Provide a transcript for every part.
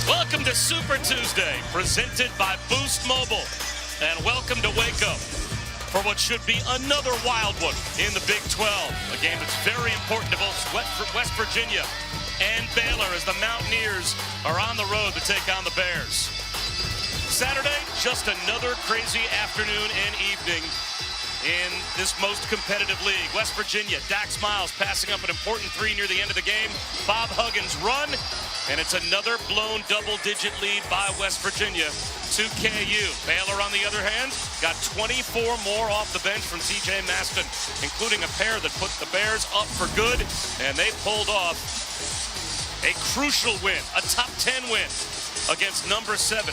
Welcome to Super Tuesday, presented by Boost Mobile. And welcome to Waco for what should be another wild one in the Big 12. A game that's very important to both West Virginia and Baylor as the Mountaineers are on the road to take on the Bears. Saturday, just another crazy afternoon and evening in this most competitive league. West Virginia, Dax Miles passing up an important three near the end of the game. Bob Huggins run, and it's another blown double-digit lead by West Virginia to KU. Baylor, on the other hand, got 24 more off the bench from TJ Maston, including a pair that put the Bears up for good, and they pulled off a crucial win, a top 10 win against number 7,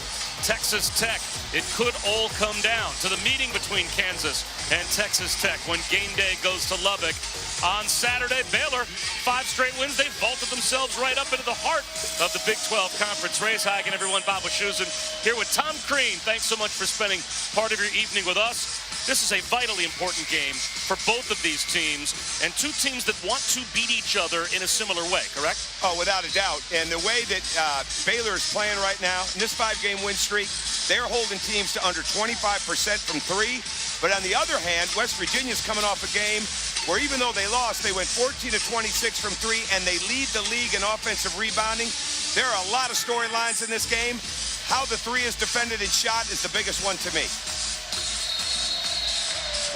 Texas Tech. It could all come down to the meeting between Kansas and Texas Tech when game day goes to Lubbock. On Saturday, Baylor, 5 straight wins. They vaulted themselves right up into the heart of the Big 12 conference race. Hi again, everyone. Bob Wischusen here with Tom Crean. Thanks so much for spending part of your evening with us. This is a vitally important game for both of these teams, and two teams that want to beat each other in a similar way, correct? Oh, without a doubt. And the way that Baylor is playing right now, in this 5-game win streak, they're holding teams to under 25% from 3. But on the other hand, West Virginia's coming off a game where even though they lost, they went 14 of 26 from 3, and they lead the league in offensive rebounding. There are a lot of storylines in this game. How the 3 is defended and shot is the biggest one to me.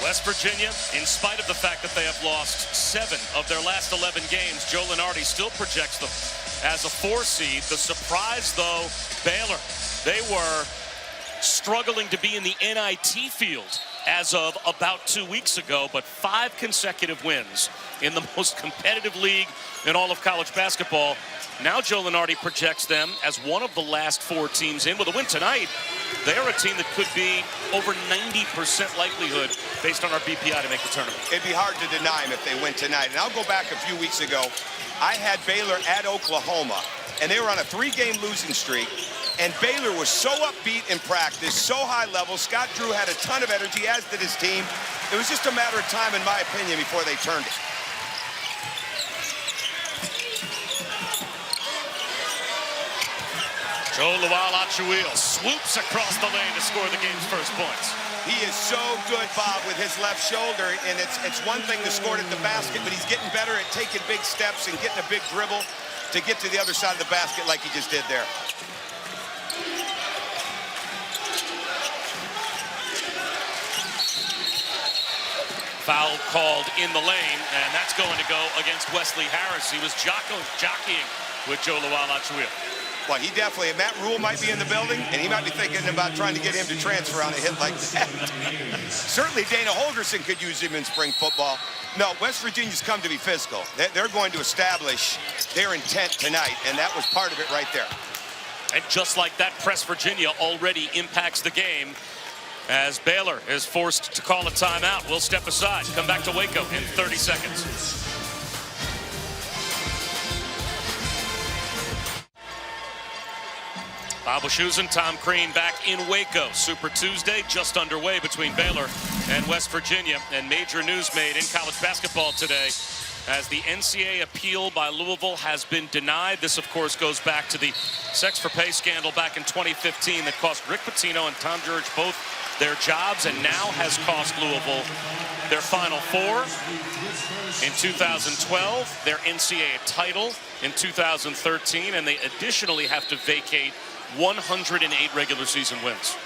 West Virginia, in spite of the fact that they have lost 7 of their last 11 games, Joe Lunardi still projects them as a 4 seed. The surprise, though, Baylor, they were struggling to be in the NIT field as of about 2 weeks ago, but 5 consecutive wins in the most competitive league in all of college basketball. Now Joe Lunardi projects them as one of the last 4 teams in. With a win tonight, they're a team that could be over 90% likelihood based on our BPI to make the tournament. It'd be hard to deny them if they win tonight. And I'll go back a few weeks ago. I had Baylor at Oklahoma, and they were on a 3-game losing streak. And Baylor was so upbeat in practice, so high level. Scott Drew had a ton of energy, as did his team. It was just a matter of time, in my opinion, before they turned it. Joe Lual-Achuil swoops across the lane to score the game's first points. He is so good, Bob, with his left shoulder, and it's one thing to score it at the basket, but he's getting better at taking big steps and getting a big dribble to get to the other side of the basket like he just did there. Foul called in the lane, and that's going to go against Wesley Harris. He was jockeying with Joe Lual-Achuil. Well, he definitely, and Matt Rule might be in the building, and he might be thinking about trying to get him to transfer on a hit like that. Certainly Dana Holgerson could use him in spring football. No, West Virginia's come to be physical. They're going to establish their intent tonight, and that was part of it right there. And just like that, Press Virginia already impacts the game as Baylor is forced to call a timeout. We'll step aside, come back to Waco in 30 seconds. Bob Wischusen, Tom Crean back in Waco. Super Tuesday just underway between Baylor and West Virginia. And major news made in college basketball today as the NCAA appeal by Louisville has been denied. This, of course, goes back to the sex for pay scandal back in 2015 that cost Rick Pitino and Tom Jurich both their jobs, and now has cost Louisville their Final Four in 2012, their NCAA title in 2013, and they additionally have to vacate 108 regular season wins.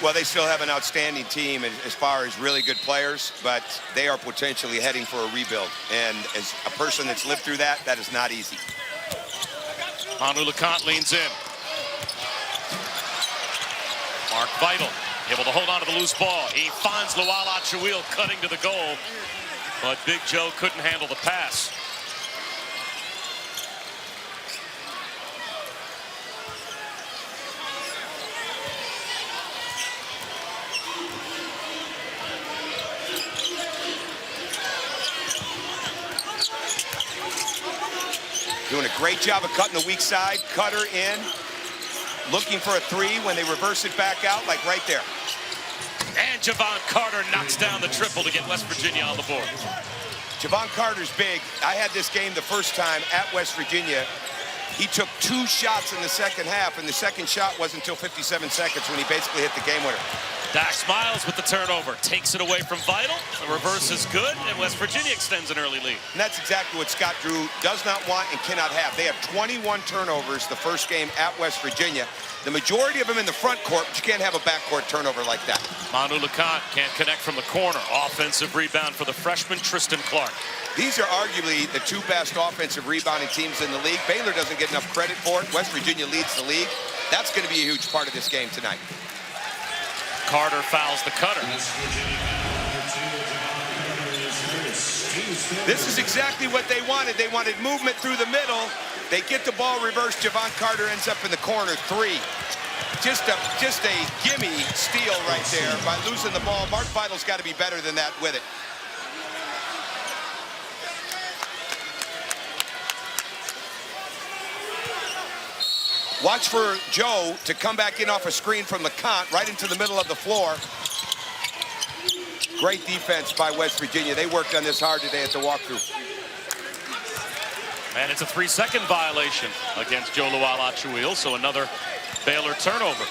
Well, they still have an outstanding team as far as really good players, but they are potentially heading for a rebuild. And as a person that's lived through that, that is not easy. Manu LeConte leans in. Mark Vital able to hold on to the loose ball. He finds Lual-Achuil cutting to the goal, but Big Joe couldn't handle the pass. Doing a great job of cutting the weak side. Cutter in. Looking for a 3 when they reverse it back out, like right there. And Javon Carter knocks down the triple to get West Virginia on the board. Javon Carter's big. I had this game the first time at West Virginia He took 2 shots in the second half, and the second shot wasn't until 57 seconds when he basically hit the game winner. Dax Miles with the turnover, takes it away from Vital. The reverse is good, and West Virginia extends an early lead. And that's exactly what Scott Drew does not want and cannot have. They have 21 turnovers the first game at West Virginia. The majority of them in the front court, but you can't have a backcourt turnover like that. Manu LeConte can't connect from the corner. Offensive rebound for the freshman Tristan Clark. These are arguably the 2 best offensive rebounding teams in the league. Baylor doesn't get enough credit for it. West Virginia leads the league. That's going to be a huge part of this game tonight. Carter fouls the cutter. This is exactly what they wanted. They wanted movement through the middle. They get the ball reversed. Javon Carter ends up in the corner. 3. Just a gimme steal right there by losing the ball. Mark Vital's got to be better than that with it. Watch for Joe to come back in off a screen from LeConte right into the middle of the floor. Great defense by West Virginia. They worked on this hard today at the walkthrough. And it's a 3-second violation against Joe Luala-Achuil, so another Baylor turnover.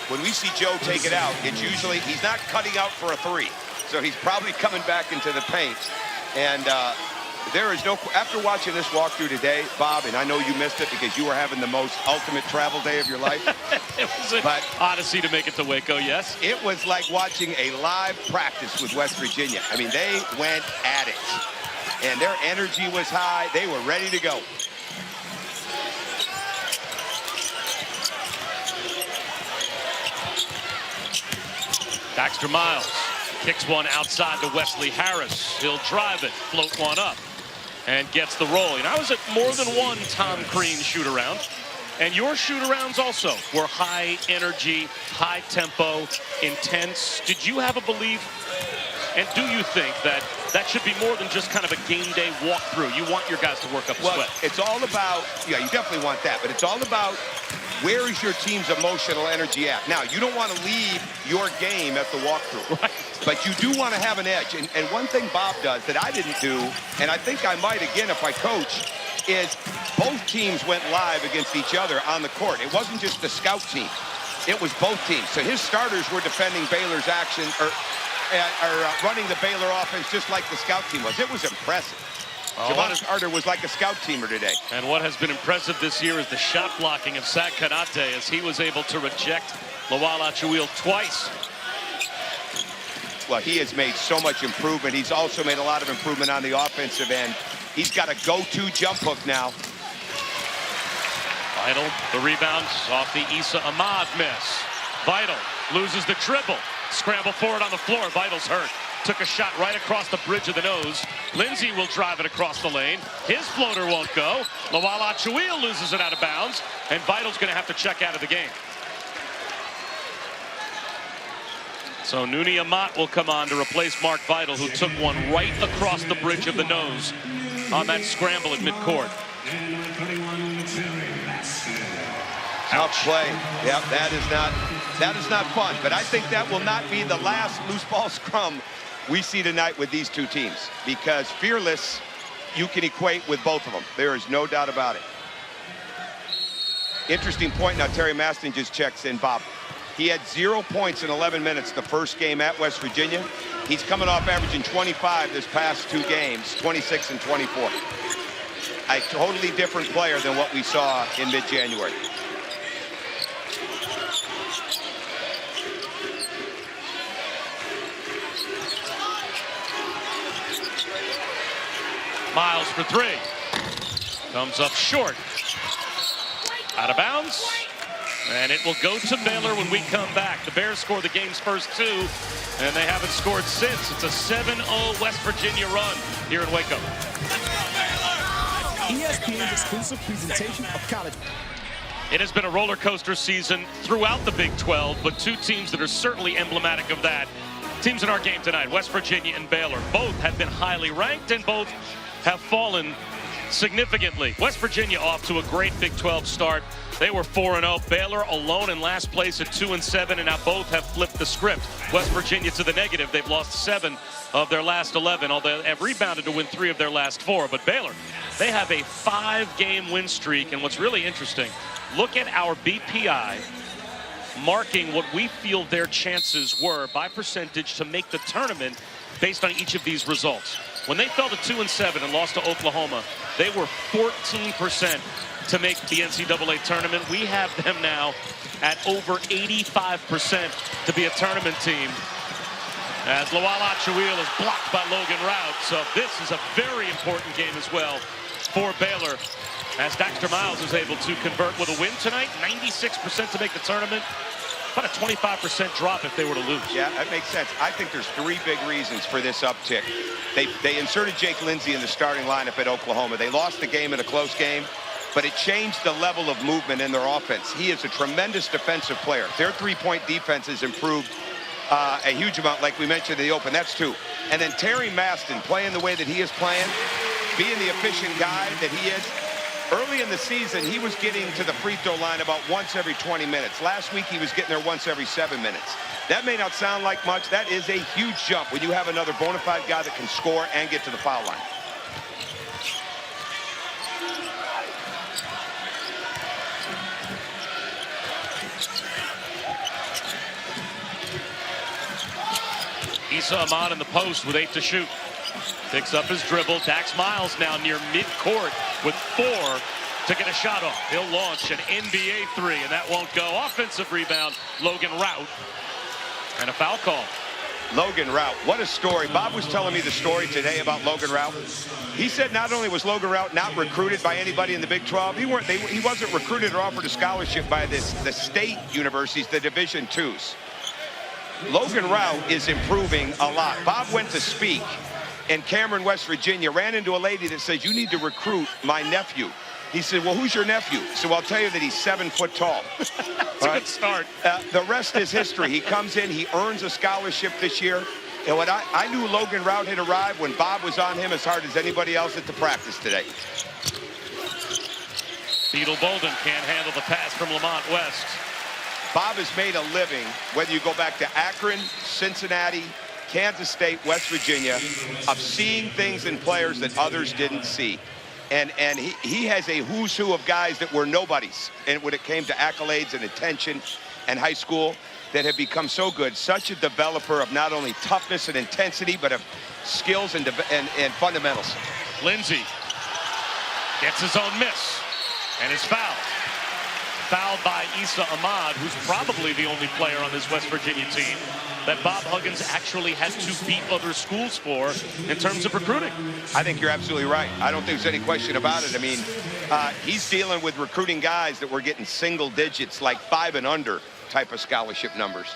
When we see Joe take it out, it's usually, he's not cutting out for a 3. So he's probably coming back into the paint. And there is no, after watching this walkthrough today, Bob, and I know you missed it because you were having the most ultimate travel day of your life. It was an odyssey to make it to Waco, yes. It was like watching a live practice with West Virginia. I mean, they went at it. And their energy was high. They were ready to go. Daxter Miles kicks one outside to Wesley Harris. He'll drive it, float one up, and gets the roll. And I was at more than one Tom Crean shoot-around. And your shoot-arounds also were high energy, high tempo, intense. Did you have a belief, and do you think that that should be more than just kind of a game day walkthrough? You want your guys to work up a sweat. It's all about, yeah, you definitely want that, but it's all about where is your team's emotional energy at. Now, you don't want to leave your game at the walkthrough, right, but you do want to have an edge. And one thing Bob does that I didn't do, and I think I might again if I coach, is both teams went live against each other on the court. It wasn't just the scout team. It was both teams. So his starters were defending Baylor's action, or running the Baylor offense just like the scout team was. It was impressive. Javon Carter was like a scout teamer today. And what has been impressive this year is the shot blocking of Zach Kanate, as he was able to reject Luala-Achuil twice. Well, he has made so much improvement. He's also made a lot of improvement on the offensive end. He's got a go-to jump hook now. Vital, the rebound off the Issa Ahmad miss. Vital loses the dribble. Scramble forward on the floor. Vital's hurt. Took a shot right across the bridge of the nose. Lindsay will drive it across the lane. His floater won't go. Luala-Achuil loses it out of bounds, and Vital's going to have to check out of the game. So Nouni Amat will come on to replace Mark Vital, who took one right across the bridge of the nose on that scramble at midcourt. Tough play. Yep, that is not fun. But I think that will not be the last loose ball scrum we see tonight with these two teams, because fearless you can equate with both of them. There is no doubt about it. Interesting point now. Terry Maston just checks in, Bob. He had 0 points in 11 minutes the first game at West Virginia. He's coming off averaging 25 this past 2 games, 26 and 24. A totally different player than what we saw in mid-January. Miles for 3. Comes up short. Out of bounds. And it will go to Baylor when we come back. The Bears score the game's first 2, and they haven't scored since. It's a 7-0 West Virginia run here in Waco. ESPN's exclusive presentation of college. It has been a roller coaster season throughout the Big 12, but 2 teams that are certainly emblematic of that. Teams in our game tonight, West Virginia and Baylor. Both have been highly ranked, and both have fallen significantly. West Virginia off to a great Big 12 start. They were 4-0. Baylor alone in last place at 2-7, and now both have flipped the script. West Virginia to the negative. They've lost 7 of their last 11, although they have rebounded to win 3 of their last 4. But Baylor They have a 5-game win streak, and what's really interesting, look at our BPI marking what we feel their chances were by percentage to make the tournament based on each of these results. When they fell to 2-7 and lost to Oklahoma, they were 14% to make the NCAA tournament. We have them now at over 85% to be a tournament team, as Lawal Achawil is blocked by Logan Rout. So this is a very important game as well for Baylor, as Dexter Miles is able to convert with a win tonight. 96% to make the tournament. About a 25% drop if they were to lose. Yeah, that makes sense. I think there's 3 big reasons for this uptick. They inserted Jake Lindsey in the starting lineup at Oklahoma. They lost the game in a close game, but it changed the level of movement in their offense. He is a tremendous defensive player. Their 3-point defense has improved a huge amount, like we mentioned in the open. That's 2. And then Terry Maston playing the way that he is playing, being the efficient guy that he is. Early in the season, he was getting to the free throw line about once every 20 minutes. Last week, he was getting there once every 7 minutes. That may not sound like much. That is a huge jump when you have another bona fide guy that can score and get to the foul line. Issa Ahmad in the post with 8 to shoot. Picks up his dribble. Dax Miles now near midcourt with 4 to get a shot off. He'll launch an NBA 3, and that won't go. Offensive rebound, Logan Rout. And a foul call. Logan Rout, what a story. Bob was telling me the story today about Logan Rout. He said not only was Logan Rout not recruited by anybody in the Big 12, he wasn't recruited or offered a scholarship by the state universities, the Division IIs. Logan Rout is improving a lot. Bob went to speak in Cameron, West Virginia, ran into a lady that says, you need to recruit my nephew. He said, well, who's your nephew? So I'll tell you that he's 7 foot tall. That's a good start. The rest is history. He comes in, he earns a scholarship this year. And when I knew Logan Rout had arrived when Bob was on him as hard as anybody else at the practice today. Beetle Bolden can't handle the pass from Lamont West. Bob has made a living, whether you go back to Akron, Cincinnati, Kansas State, West Virginia, of seeing things in players that others didn't see. And he has a who's who of guys that were nobodies. And when it came to accolades and attention and high school, that have become so good. Such a developer of not only toughness and intensity, but of skills and fundamentals. Lindsey gets his own miss and is fouled. Fouled by Issa Ahmad, who's probably the only player on this West Virginia team that Bob Huggins actually had to beat other schools for in terms of recruiting. I think you're absolutely right. I don't think there's any question about it. I mean, he's dealing with recruiting guys that were getting single digits, like 5 and under type of scholarship numbers.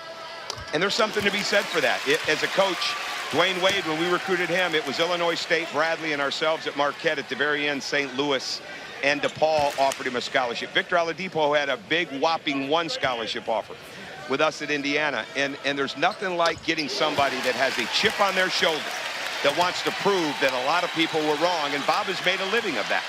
And there's something to be said for that. As a coach, Dwayne Wade, when we recruited him, it was Illinois State, Bradley, and ourselves at Marquette. At the very end, St. Louis and DePaul offered him a scholarship. Victor Oladipo had a big whopping 1 scholarship offer with us at Indiana. And there's nothing like getting somebody that has a chip on their shoulder that wants to prove that a lot of people were wrong. And Bob has made a living of that.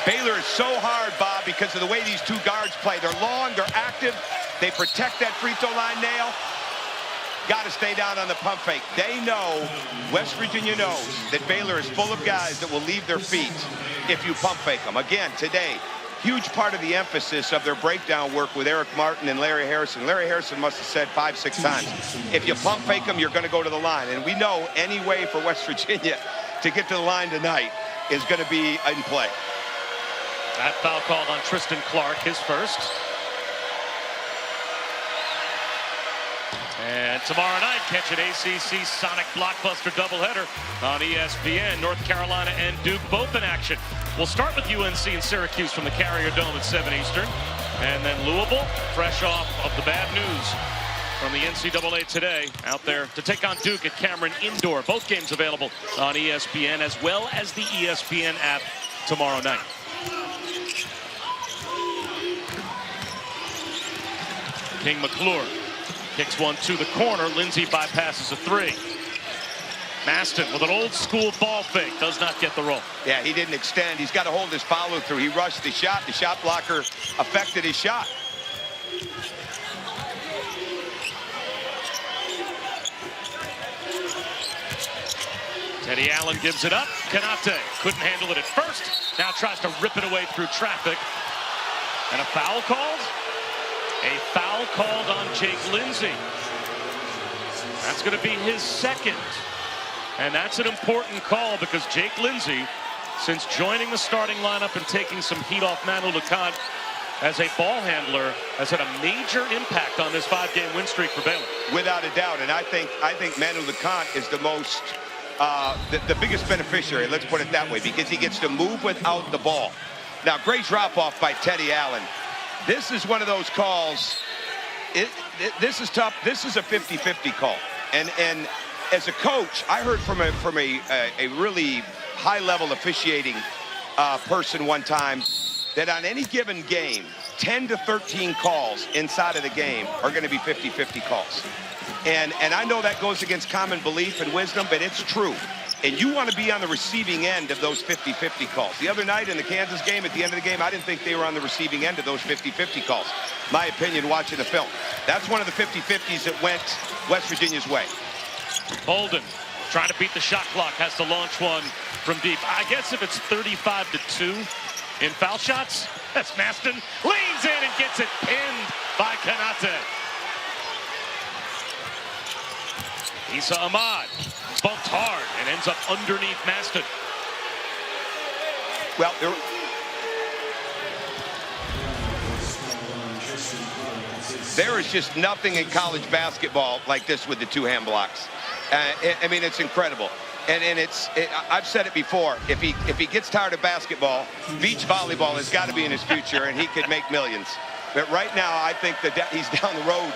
Baylor is so hard, Bob, because of the way these 2 guards play. They're long, they're active, they protect that free throw line nail. Got to stay down on the pump fake. They know, West Virginia knows, that Baylor is full of guys that will leave their feet if you pump fake them. Again, today, huge part of the emphasis of their breakdown work with Eric Martin and Larry Harrison. Larry Harrison must have said 5, 6 times, if you pump fake them, you're going to go to the line. And we know any way for West Virginia to get to the line tonight is going to be in play. That foul called on Tristan Clark, his first. And tomorrow night, catch an ACC Sonic blockbuster doubleheader on ESPN. North Carolina and Duke both in action. We'll start with UNC and Syracuse from the Carrier Dome at 7 Eastern. And then Louisville, fresh off of the bad news from the NCAA today, out there to take on Duke at Cameron Indoor. Both games available on ESPN as well as the ESPN app tomorrow night. King McClure kicks one to the corner. Lindsey bypasses a 3. Maston with an old school ball fake, does not get the roll. Yeah, he didn't extend. He's got to hold his follow through. He rushed the shot. The shot blocker affected his shot. Teddy Allen gives it up. Kanate couldn't handle it at first. Now tries to rip it away through traffic. And a foul called? A foul called on Jake Lindsey. That's going to be his second. And that's an important call because Jake Lindsey, since joining the starting lineup and taking some heat off Manu LeConte as a ball handler, has had a major impact on this 5-game win streak for Baylor. Without a doubt. And I think Manu LeConte is the most, the biggest beneficiary, let's put it that way, because he gets to move without the ball. Now, great drop-off by Teddy Allen. This is one of those calls, this is tough. This is a 50-50 call. And as a coach, I heard from a really high-level officiating person one time that on any given game, 10 to 13 calls inside of the game are going to be 50-50 calls. And I know that goes against common belief and wisdom, but it's true. And you want to be on the receiving end of those 50-50 calls. The other night in the Kansas game, at the end of the game, I didn't think they were on the receiving end of those 50-50 calls. My opinion, watching the film. That's one of the 50-50s that went West Virginia's way. Bolden trying to beat the shot clock, has to launch one from deep. I guess if it's 35-2 in foul shots, that's Maston. Leans in and gets it pinned by Kanate. Issa Ahmad bumped hard and ends up underneath Maston. Well, there is just nothing in college basketball like this with the two-hand blocks. I mean, it's incredible. And I've said it before, if he gets tired of basketball, beach volleyball has got to be in his future, and he could make millions. But right now, I think that he's down the road,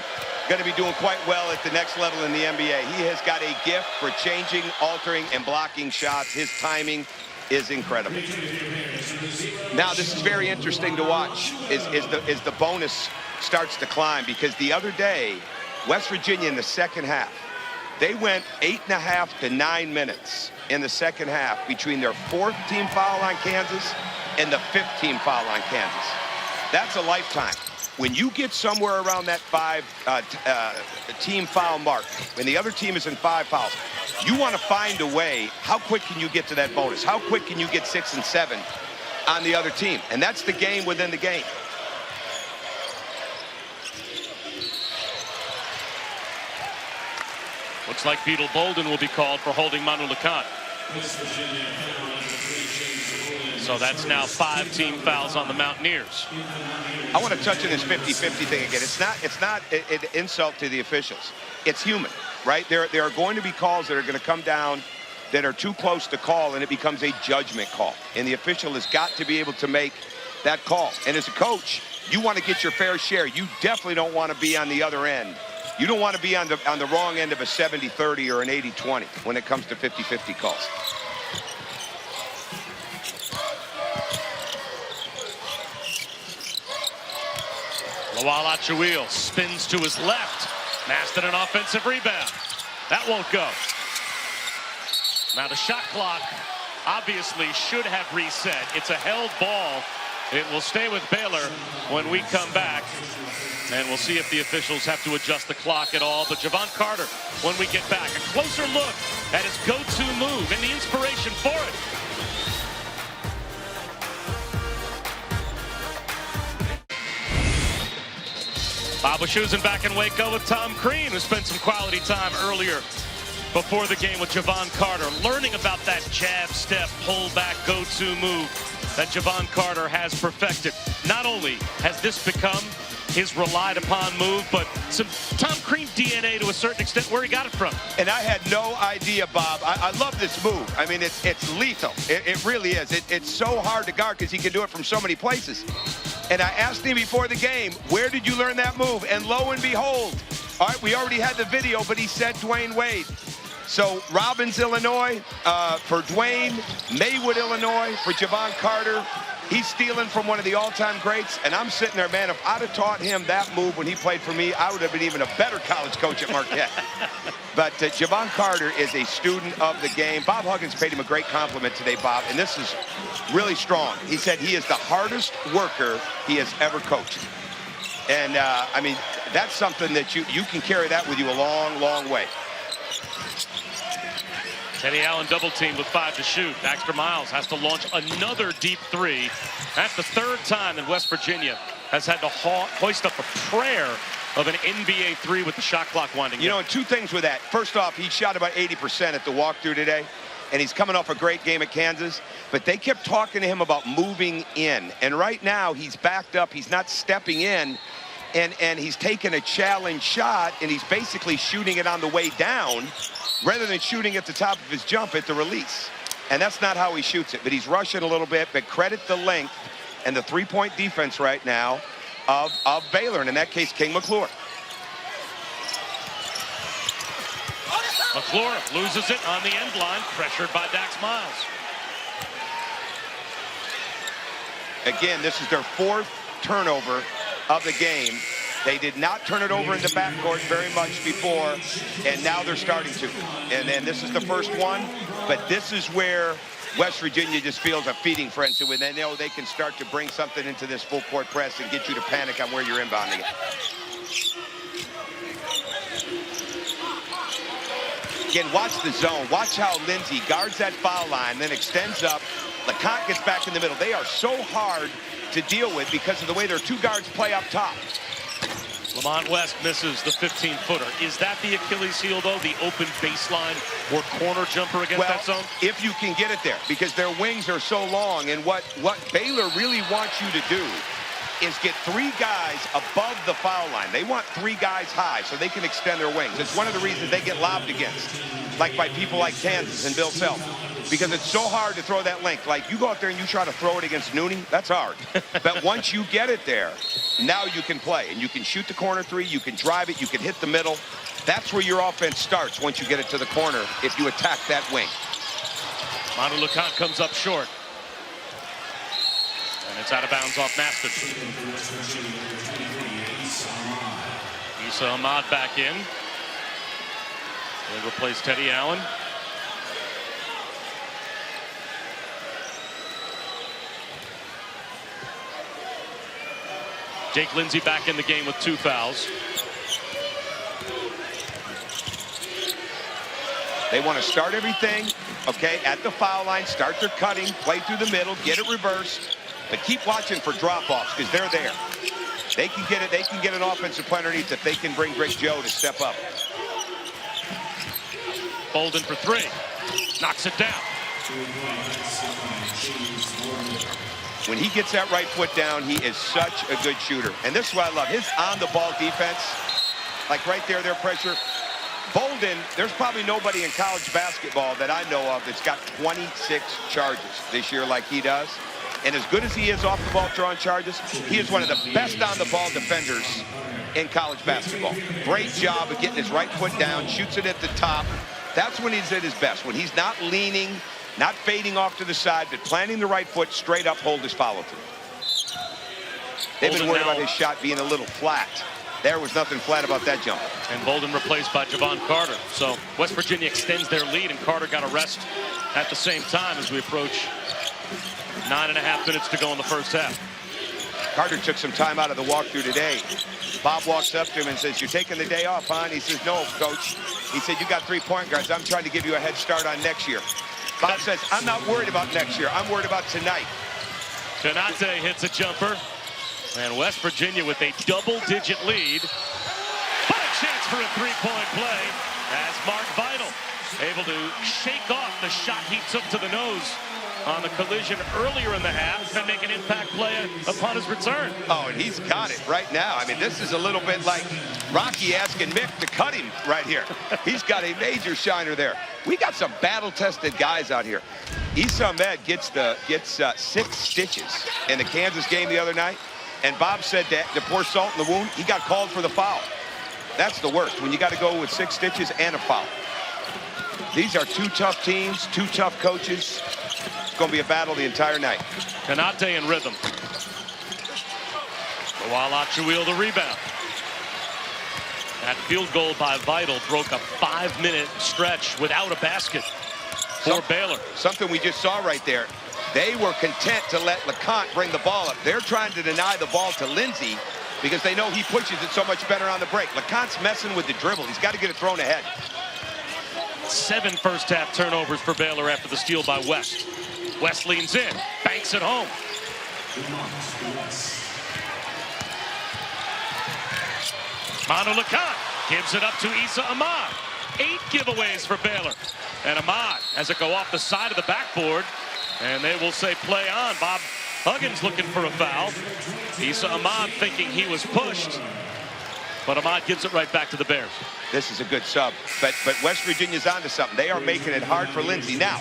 going to be doing quite well at the next level in the NBA. He has got a gift for changing, altering, and blocking shots. His timing is incredible. Now, this is very interesting to watch as the bonus starts to climb, because the other day, West Virginia in the second half, they went 8.5 to 9 minutes in the second half between their 4th team foul on Kansas and the 5th team foul on Kansas. That's a lifetime. When you get somewhere around that 5 team foul mark, when the other team is in 5 fouls, you want to find a way, how quick can you get to that bonus? How quick can you get 6 and 7 on the other team? And that's the game within the game. Looks like Beetle Bolden will be called for holding Manu LeConte. So that's now 5 team fouls on the Mountaineers. I want to touch on this 50-50 thing again. It's not an insult to the officials. It's human, right? There are going to be calls that are going to come down that are too close to call, and it becomes a judgment call. And the official has got to be able to make that call. And as a coach, you want to get your fair share. You definitely don't want to be on the other end. You don't want to be on the wrong end of a 70-30 or an 80-20 when it comes to 50-50 calls. Lawal Achuil spins to his left. Maston an offensive rebound. That won't go. Now the shot clock obviously should have reset. It's a held ball. It will stay with Baylor when we come back. And we'll see if the officials have to adjust the clock at all. But Javon Carter, when we get back, a closer look at his go-to move and the inspiration for it. Bob Wischusen back in Waco with Tom Crean, who spent some quality time earlier before the game with Javon Carter, learning about that jab, step, pull back, go-to move that Javon Carter has perfected. Not only has this become his relied upon move, but some Tom Crean DNA to a certain extent where he got it from. And I had no idea, Bob. I love this move. I mean, it's lethal. It really is. It's so hard to guard because he can do it from so many places. And I asked him before the game, where did you learn that move? And lo and behold, all right, we already had the video, but he said Dwayne Wade. So Robbins, Illinois, for Dwayne, Maywood, Illinois, for Javon Carter. He's stealing from one of the all-time greats, and I'm sitting there, man, if I'd have taught him that move when he played for me, I would have been even a better college coach at Marquette. But Javon Carter is a student of the game. Bob Huggins paid him a great compliment today, Bob, and this is really strong. He said he is the hardest worker he has ever coached. And, I mean, that's something that you can carry that with you a long, long way. Teddy Allen double teamed with 5 to shoot. Baxter Miles has to launch another deep three. That's the 3rd time that West Virginia has had to hoist up a prayer of an NBA three with the shot clock winding down. You know, 2 things with that. First off, he shot about 80% at the walkthrough today, and he's coming off a great game at Kansas. But they kept talking to him about moving in. And right now, he's backed up. He's not stepping in, and he's taking a challenge shot, and he's basically shooting it on the way down rather than shooting at the top of his jump at the release. And that's not how he shoots it. But he's rushing a little bit, but credit the length and the three-point defense right now of Baylor, and in that case, King McClure. McClure loses it on the end line, pressured by Dax Miles. Again, this is their 4th turnover of the game. They did not turn it over in the backcourt very much before, and now they're starting to. And then this is the first one, but this is where West Virginia just feels a feeding frenzy when they know they can start to bring something into this full court press and get you to panic on where you're inbounding it. Again, watch the zone. Watch how Lindsey guards that foul line, then extends up. LeConte gets back in the middle. They are so hard to deal with because of the way their 2 guards play up top. Lamont West misses the 15-footer. Is that the Achilles heel, though, the open baseline or corner jumper against that zone? If you can get it there, because their wings are so long, and what Baylor really wants you to do is get 3 guys above the foul line. They want 3 guys high so they can extend their wings. It's one of the reasons they get lobbed against, like by people like Kansas and Bill Self, because it's so hard to throw that length. Like, you go out there and you try to throw it against Nooney, that's hard. But once you get it there, now you can play, and you can shoot the corner 3, you can drive it, you can hit the middle. That's where your offense starts once you get it to the corner if you attack that wing. Manu LeConte comes up short. And it's out of bounds off Maston. Issa Ahmad back in. They replace Teddy Allen. Jake Lindsey back in the game with 2 fouls. They want to start everything, okay, at the foul line, start their cutting, play through the middle, get it reversed, but keep watching for drop-offs because they're there. They can get it. They can get an offensive play underneath if they can bring Greg Joe to step up. Bolden for 3. Knocks it down. When he gets that right foot down, he is such a good shooter. And this is what I love. His on-the-ball defense, like right there, their pressure. Bolden, there's probably nobody in college basketball that I know of that's got 26 charges this year like he does. And as good as he is off the ball drawing charges, he is one of the best on-the-ball defenders in college basketball. Great job of getting his right foot down, shoots it at the top. That's when he's at his best, when he's not leaning, not fading off to the side, but planting the right foot straight up, hold his follow-through. They've been worried about his shot being a little flat. There was nothing flat about that jump. And Bolden replaced by Javon Carter. So West Virginia extends their lead, and Carter got a rest at the same time as we approach 9.5 minutes to go in the first half. Carter took some time out of the walkthrough today. Bob walks up to him and says, "You're taking the day off, huh?" And he says, "No, coach." He said, "You got 3 point guards. I'm trying to give you a head start on next year." Bob says, "I'm not worried about next year. I'm worried about tonight." Konate hits a jumper. And West Virginia with a double-digit lead. But a chance for a 3-point play as Mark Vidal able to shake off the shot he took to the nose on the collision earlier in the half and make an impact play upon his return. Oh, and he's got it right now. I mean, this is a little bit like Rocky asking Mick to cut him right here. He's got a major shiner there. We got some battle-tested guys out here. Issa Ahmed gets 6 stitches in the Kansas game the other night. And Bob said that to pour salt in the wound, he got called for the foul. That's the worst, when you got to go with 6 stitches and a foul. These are 2 tough teams, 2 tough coaches. It's going to be a battle the entire night. Konate in rhythm. While Achuil the rebound. That field goal by Vital broke a 5-minute stretch without a basket for Baylor. Something we just saw right there. They were content to let LeConte bring the ball up. They're trying to deny the ball to Lindsey because they know he pushes it so much better on the break. LeConte's messing with the dribble. He's got to get it thrown ahead. 7 first-half turnovers for Baylor after the steal by West. West leans in, banks it home. Manu LeConte gives it up to Issa Ahmad. 8 giveaways for Baylor. And Ahmad has it go off the side of the backboard. And they will say play on. Bob Huggins looking for a foul. Issa Ahmad thinking he was pushed. But Ahmad gives it right back to the Bears. This is a good sub. But West Virginia's onto something. They are making it hard for Lindsey. Now,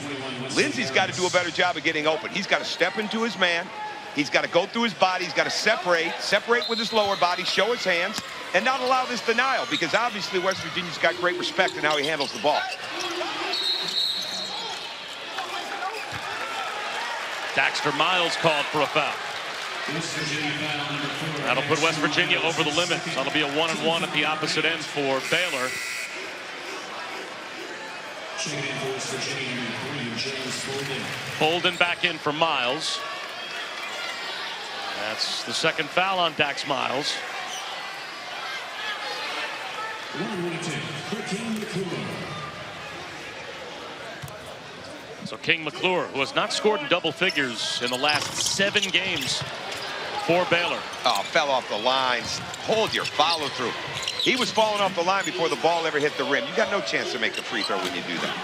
Lindsey's got to do a better job of getting open. He's got to step into his man. He's got to go through his body. He's got to separate with his lower body, show his hands, and not allow this denial, because obviously West Virginia's got great respect in how he handles the ball. Daxter Miles called for a foul. That'll put West Virginia over the limit. That'll be a 1-and-1 at the opposite end for Baylor. Bolden back in for Miles. That's the second foul on Dax Miles. So King McClure, who has not scored in double figures in the last 7 games for Baylor. Oh, fell off the lines. Hold your follow through. He was falling off the line before the ball ever hit the rim. You got no chance to make a free throw when you do that.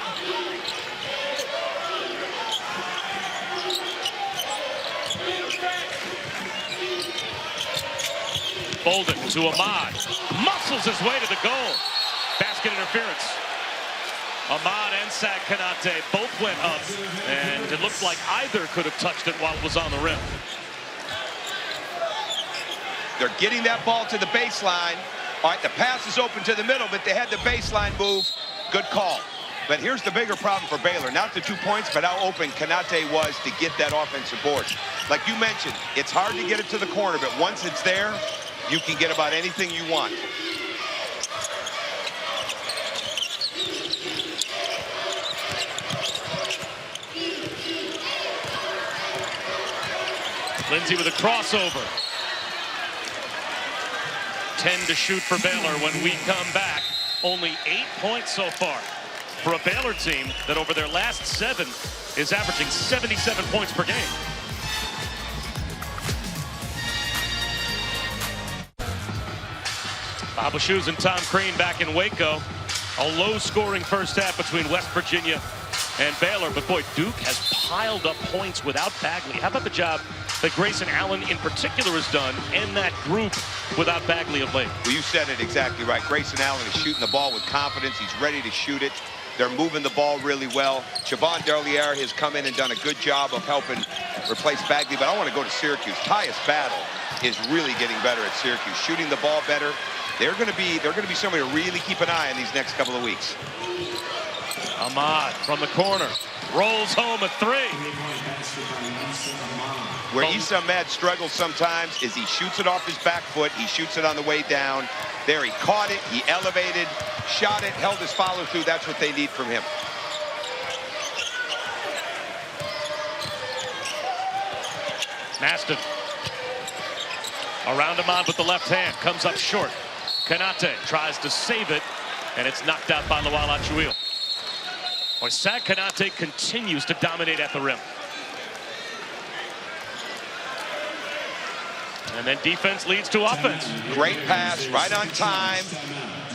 Bolden to Ahmad. Muscles his way to the goal. Basket interference. Ahmad and Sad Konate both went up, and it looked like either could have touched it while it was on the rim. They're getting that ball to the baseline. All right, the pass is open to the middle, but they had the baseline move. Good call. But here's the bigger problem for Baylor. Not the 2 points, but how open Konate was to get that offensive board. Like you mentioned, it's hard to get it to the corner, but once it's there, you can get about anything you want. Lindsey with a crossover. 10 to shoot for Baylor when we come back. Only 8 points so far for a Baylor team that over their last 7 is averaging 77 points per game. Bob Shoes and Tom Crean back in Waco. A low-scoring first half between West Virginia and Baylor, but boy, Duke has piled up points without Bagley. How about the job that Grayson Allen in particular has done, and that group without Bagley of late? Well, you said it exactly right. Grayson Allen is shooting the ball with confidence. He's ready to shoot it. They're moving the ball really well. Chavon Darliere has come in and done a good job of helping replace Bagley, but I want to go to Syracuse. Tyus Battle is really getting better at Syracuse, shooting the ball better. They're going to be somebody to really keep an eye on these next couple of weeks. Ahmad from the corner rolls home a 3. Where Issa Ahmad struggles sometimes is he shoots it off his back foot. He shoots it on the way down. There he caught it, he elevated, shot it, held his follow through. That's what they need from him. Maston around Ahmad with the left hand, comes up short. Konate tries to save it, and it's knocked out by Lawal Achuil. Sad Konate continues to dominate at the rim. And then defense leads to offense. Great pass, right on time.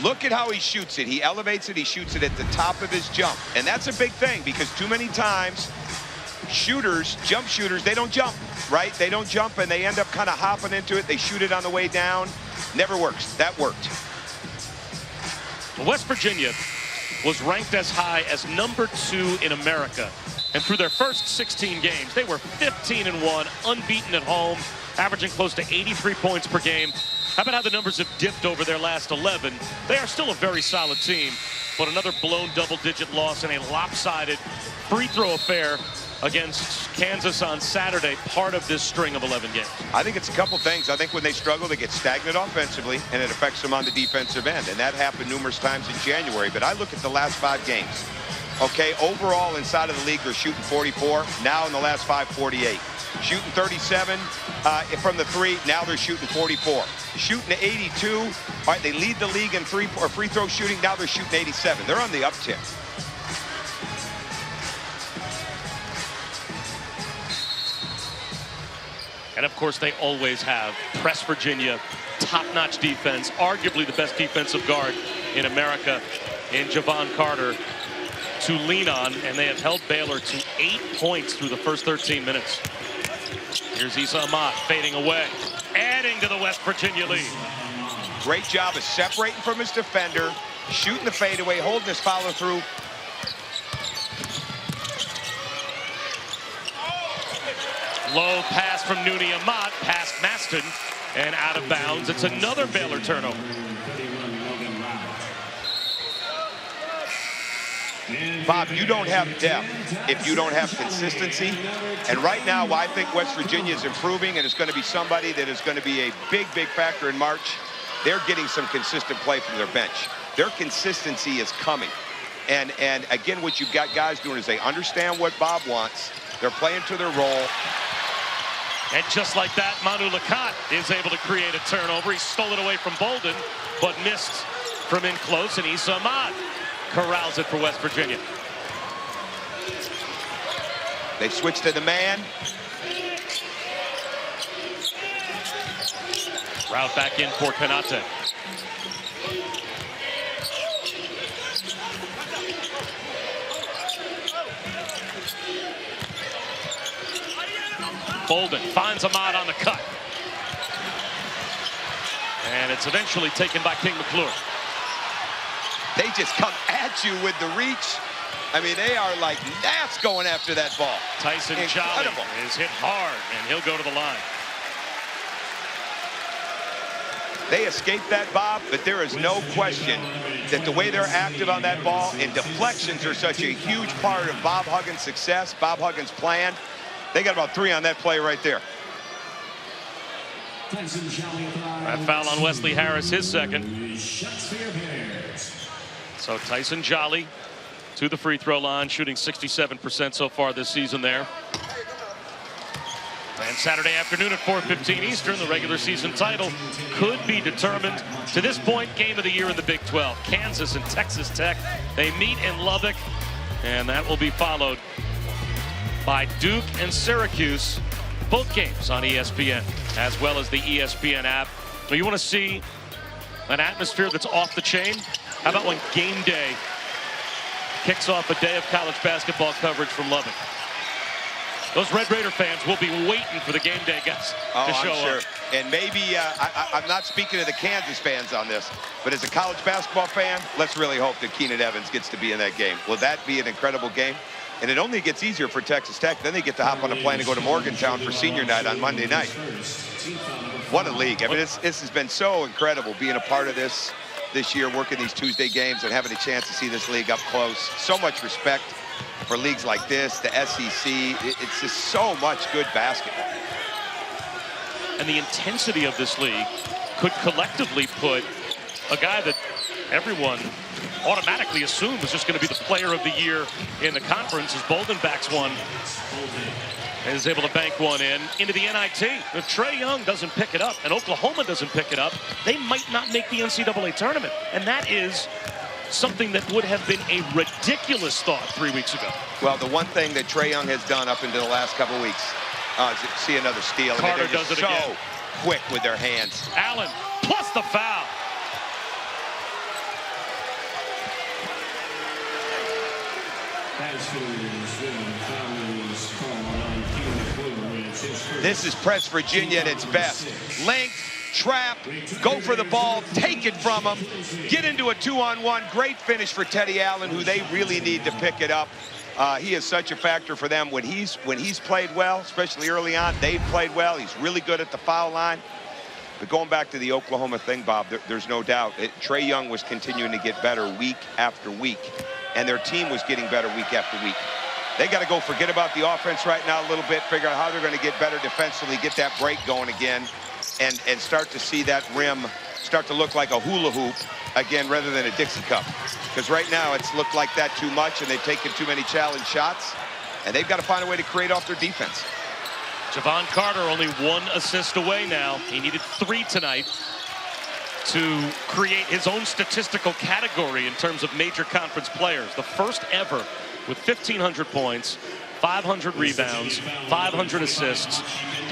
Look at how he shoots it. He elevates it, he shoots it at the top of his jump. And that's a big thing, because too many times, shooters, jump shooters, they don't jump, right? They don't jump, and they end up kind of hopping into it. They shoot it on the way down. Never works. That worked. West Virginia was ranked as high as number 2 in America. And through their first 16 games, they were 15-1, unbeaten at home, averaging close to 83 points per game. How about how the numbers have dipped over their last 11? They are still a very solid team, but another blown double-digit loss in a lopsided free throw affair against Kansas on Saturday part of this string of 11 games? I think it's a couple things. I think when they struggle, they get stagnant offensively, and it affects them on the defensive end. And that happened numerous times in January. But I look at the last 5 games. Okay, overall inside of the league, they're shooting 44. Now in the last 5, 48. Shooting 37 from the 3. Now they're shooting 44. Shooting 82. All right, they lead the league in free throw shooting. Now they're shooting 87. They're on the uptick. And of course, they always have press Virginia, top-notch defense, arguably the best defensive guard in America in Javon Carter to lean on, and they have held Baylor to 8 points through the first 13 minutes. Here's Issa Ahmad fading away, adding to the West Virginia lead. Great job of separating from his defender, shooting the fadeaway, holding his follow through. Low pass from Nooney Ahmad, past Maston, and out of bounds. It's another Baylor turnover. Bob, you don't have depth if you don't have consistency. And right now, I think West Virginia is improving, and it's going to be somebody that is going to be a big, big factor in March. They're getting some consistent play from their bench. Their consistency is coming. And again, what you've got guys doing is they understand what Bob wants. They're playing to their role. And just like that, Manu Lakat is able to create a turnover. He stole it away from Bolden, but missed from in close, and Issa Ahmad corrals it for West Virginia. They switch to the man. Route back in for Kanate. Bolden finds Ahmad on the cut. And it's eventually taken by King McClure. They just come at you with the reach. I mean, they are like gnats going after that ball. Tyson Jolly is hit hard, and he'll go to the line. They escaped that, Bob, but there is no question that the way they're active on that ball and deflections are such a huge part of Bob Huggins' success, Bob Huggins' plan. They got about 3 on that play right there. That foul on Wesley Harris, his second. So Tyson Jolly to the free throw line, shooting 67% so far this season there. And Saturday afternoon at 4:15 Eastern, the regular season title could be determined. To this point, game of the year in the Big 12. Kansas and Texas Tech, they meet in Lubbock, and that will be followed by Duke and Syracuse, both games on ESPN, as well as the ESPN app. So you want to see an atmosphere that's off the chain? How about when game day kicks off a day of college basketball coverage from Lubbock? Those Red Raider fans will be waiting for the game day guys to show up. And maybe, I'm not speaking to the Kansas fans on this, but as a college basketball fan, let's really hope that Keenan Evans gets to be in that game. Will that be an incredible game? And it only gets easier for Texas Tech. Then they get to hop on a plane and go to Morgantown for senior night on Monday night. What a league. I mean, this has been so incredible being a part of this year, working these Tuesday games and having a chance to see this league up close. So much respect for leagues like this, the SEC. It's just so much good basketball. And the intensity of this league could collectively put a guy that everyone automatically assumed was just going to be the player of the year in the conference as Bolden backs one and is able to bank one into the NIT. If Trae Young doesn't pick it up and Oklahoma doesn't pick it up, they might not make the NCAA tournament. And that is something that would have been a ridiculous thought 3 weeks ago. Well, the one thing that Trae Young has done up into the last couple of weeks is see another steal. Carter does it again. So quick with their hands. Allen plus the foul. This is press Virginia at its best. Length, trap, go for the ball, take it from them, get into a 2-on-1. Great finish for Teddy Allen, who they really need to pick it up. He is such a factor for them. When he's played well, especially early on, they've played well. He's really good at the foul line. But going back to the Oklahoma thing, Bob, there's no doubt. Trae Young was continuing to get better week after week, and their team was getting better week after week. They got to go forget about the offense right now a little bit, figure out how they're going to get better defensively, get that break going again, and start to see that rim start to look like a hula hoop again rather than a Dixie cup. Because right now it's looked like that too much, and they've taken too many challenge shots, and they've got to find a way to create off their defense. Javon Carter only 1 assist away now. He needed 3 tonight to create his own statistical category in terms of major conference players. The first ever with 1,500 points, 500 rebounds, 500 assists,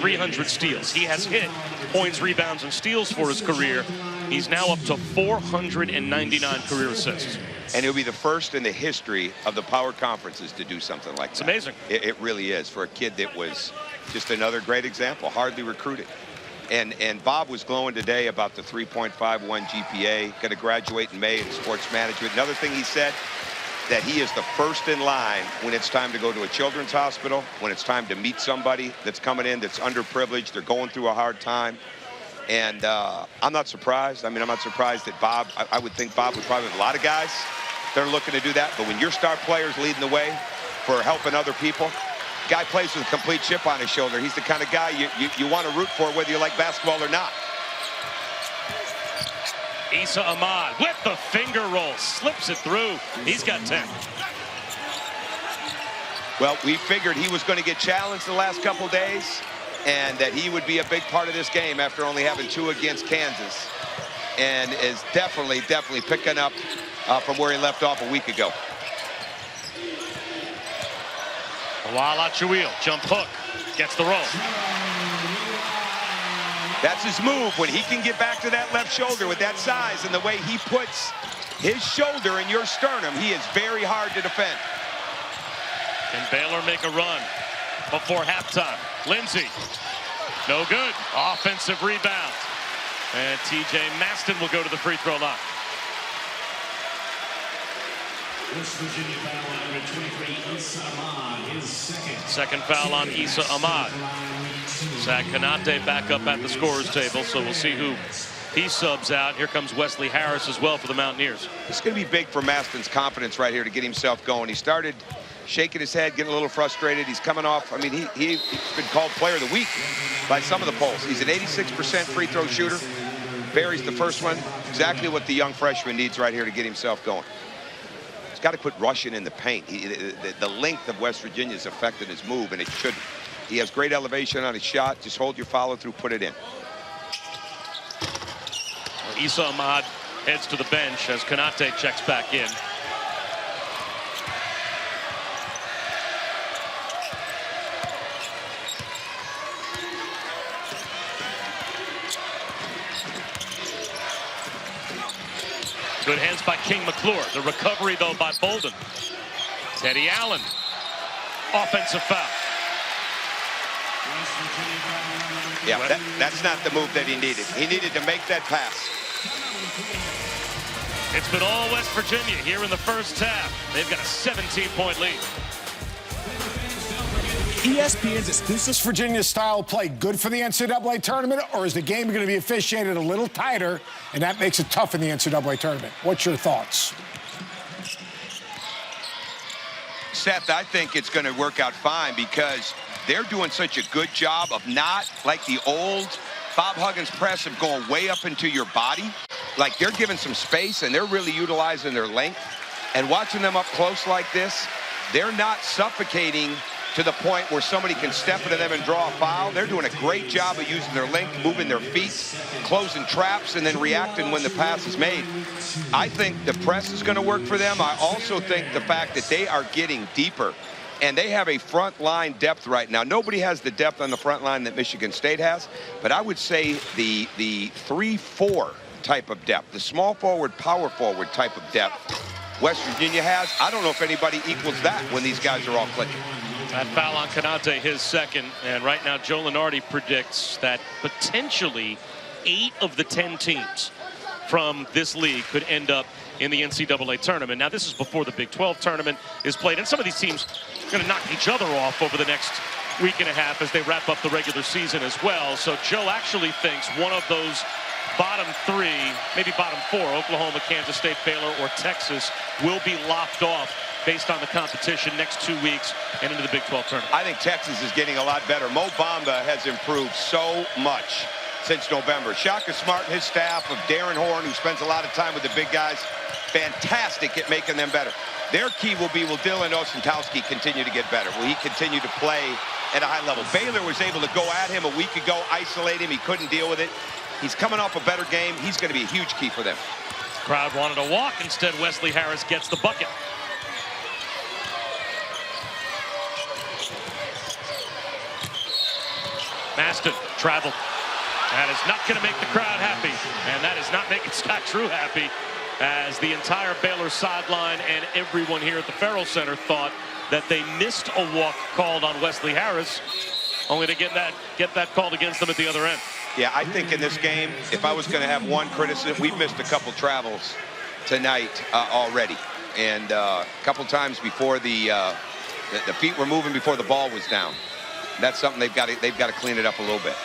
300 steals. He has hit points, rebounds, and steals for his career. He's now up to 499 career assists. And he'll be the first in the history of the power conferences to do something like that. It's amazing. It really is, for a kid that was just another great example, hardly recruited. And Bob was glowing today about the 3.51 GPA, going to graduate in May in sports management. Another thing he said, that he is the first in line when it's time to go to a children's hospital, when it's time to meet somebody that's coming in that's underprivileged, they're going through a hard time. And I'm not surprised. I mean, I'm not surprised that Bob, I would think Bob would probably have a lot of guys that are looking to do that. But when your star player's leading the way for helping other people, guy plays with a complete chip on his shoulder. He's the kind of guy you want to root for whether you like basketball or not. Issa Ahmad with the finger roll, slips it through. He's got 10. Well, we figured he was going to get challenged the last couple days and that he would be a big part of this game after only having 2 against Kansas, and is definitely picking up from where he left off a week ago. Awala Chuil, jump hook, gets the roll. That's his move, when he can get back to that left shoulder with that size and the way he puts his shoulder in your sternum, he is very hard to defend. Can Baylor make a run before halftime? Lindsay, no good. Offensive rebound. And TJ Maston will go to the free throw line. West Virginia foul line number 23, Issa Ahmad, his second Foul on Issa Ahmad. Zach Konate back up at the scorer's table, so we'll see who he subs out. Here comes Wesley Harris as well for the Mountaineers. It's going to be big for Maston's confidence right here to get himself going. He started shaking his head, getting a little frustrated. He's coming off, I mean, he's been called player of the week by some of the polls. He's an 86% free throw shooter. Barry's the first one. Exactly what the young freshman needs right here to get himself going. He's got to quit rushing in the paint. The length of West Virginia has affected his move, and it should. He has great elevation on his shot. Just hold your follow through, put it in. Issa Ahmad heads to the bench as Konate checks back in. Good hands by King McClure. The recovery, though, by Bolden. Teddy Allen. Offensive foul. Yeah, that's not the move that he needed. He needed to make that pass. It's been all West Virginia here in the first half. They've got a 17-point lead. ESPN's exclusive. Virginia's style of play good for the NCAA tournament, or is the game going to be officiated a little tighter, and that makes it tough in the NCAA tournament? What's your thoughts? Seth, I think it's going to work out fine because they're doing such a good job of not like the old Bob Huggins press of going way up into your body. Like, they're giving some space and they're really utilizing their length. And watching them up close like this, they're not suffocating to the point where somebody can step into them and draw a foul. They're doing a great job of using their length, moving their feet, closing traps, and then reacting when the pass is made. I think the press is going to work for them. I also think the fact that they are getting deeper, and they have a front line depth right now. Nobody has the depth on the front line that Michigan State has, but I would say the 3-4 type of depth, the small forward, power forward type of depth West Virginia has. I don't know if anybody equals that when these guys are all clicking. That foul on Konate, his second. And right now, Joe Lunardi predicts that potentially 8 of the 10 teams from this league could end up in the NCAA tournament. Now, this is before the Big 12 tournament is played. And some of these teams are going to knock each other off over the next week and a half as they wrap up the regular season as well. So Joe actually thinks one of those bottom 3, maybe bottom 4, Oklahoma, Kansas State, Baylor, or Texas, will be lopped off based on the competition next 2 weeks and into the Big 12 tournament? I think Texas is getting a lot better. Mo Bamba has improved so much since November. Shaka Smart and his staff of Darren Horn, who spends a lot of time with the big guys, fantastic at making them better. Their key will be, will Dylan Osentowski continue to get better? Will he continue to play at a high level? Baylor was able to go at him a week ago, isolate him. He couldn't deal with it. He's coming off a better game. He's going to be a huge key for them. Crowd wanted to walk. Instead, Wesley Harris gets the bucket. Maston traveled. That is not going to make the crowd happy, and that is not making Scott Drew happy, as the entire Baylor sideline and everyone here at the Ferrell Center thought that they missed a walk called on Wesley Harris, only to get that called against them at the other end. Yeah, I think in this game, if I was going to have one criticism, we've missed a couple travels tonight already, and a couple times before the feet were moving before the ball was down. That's something they've got to clean it up a little bit.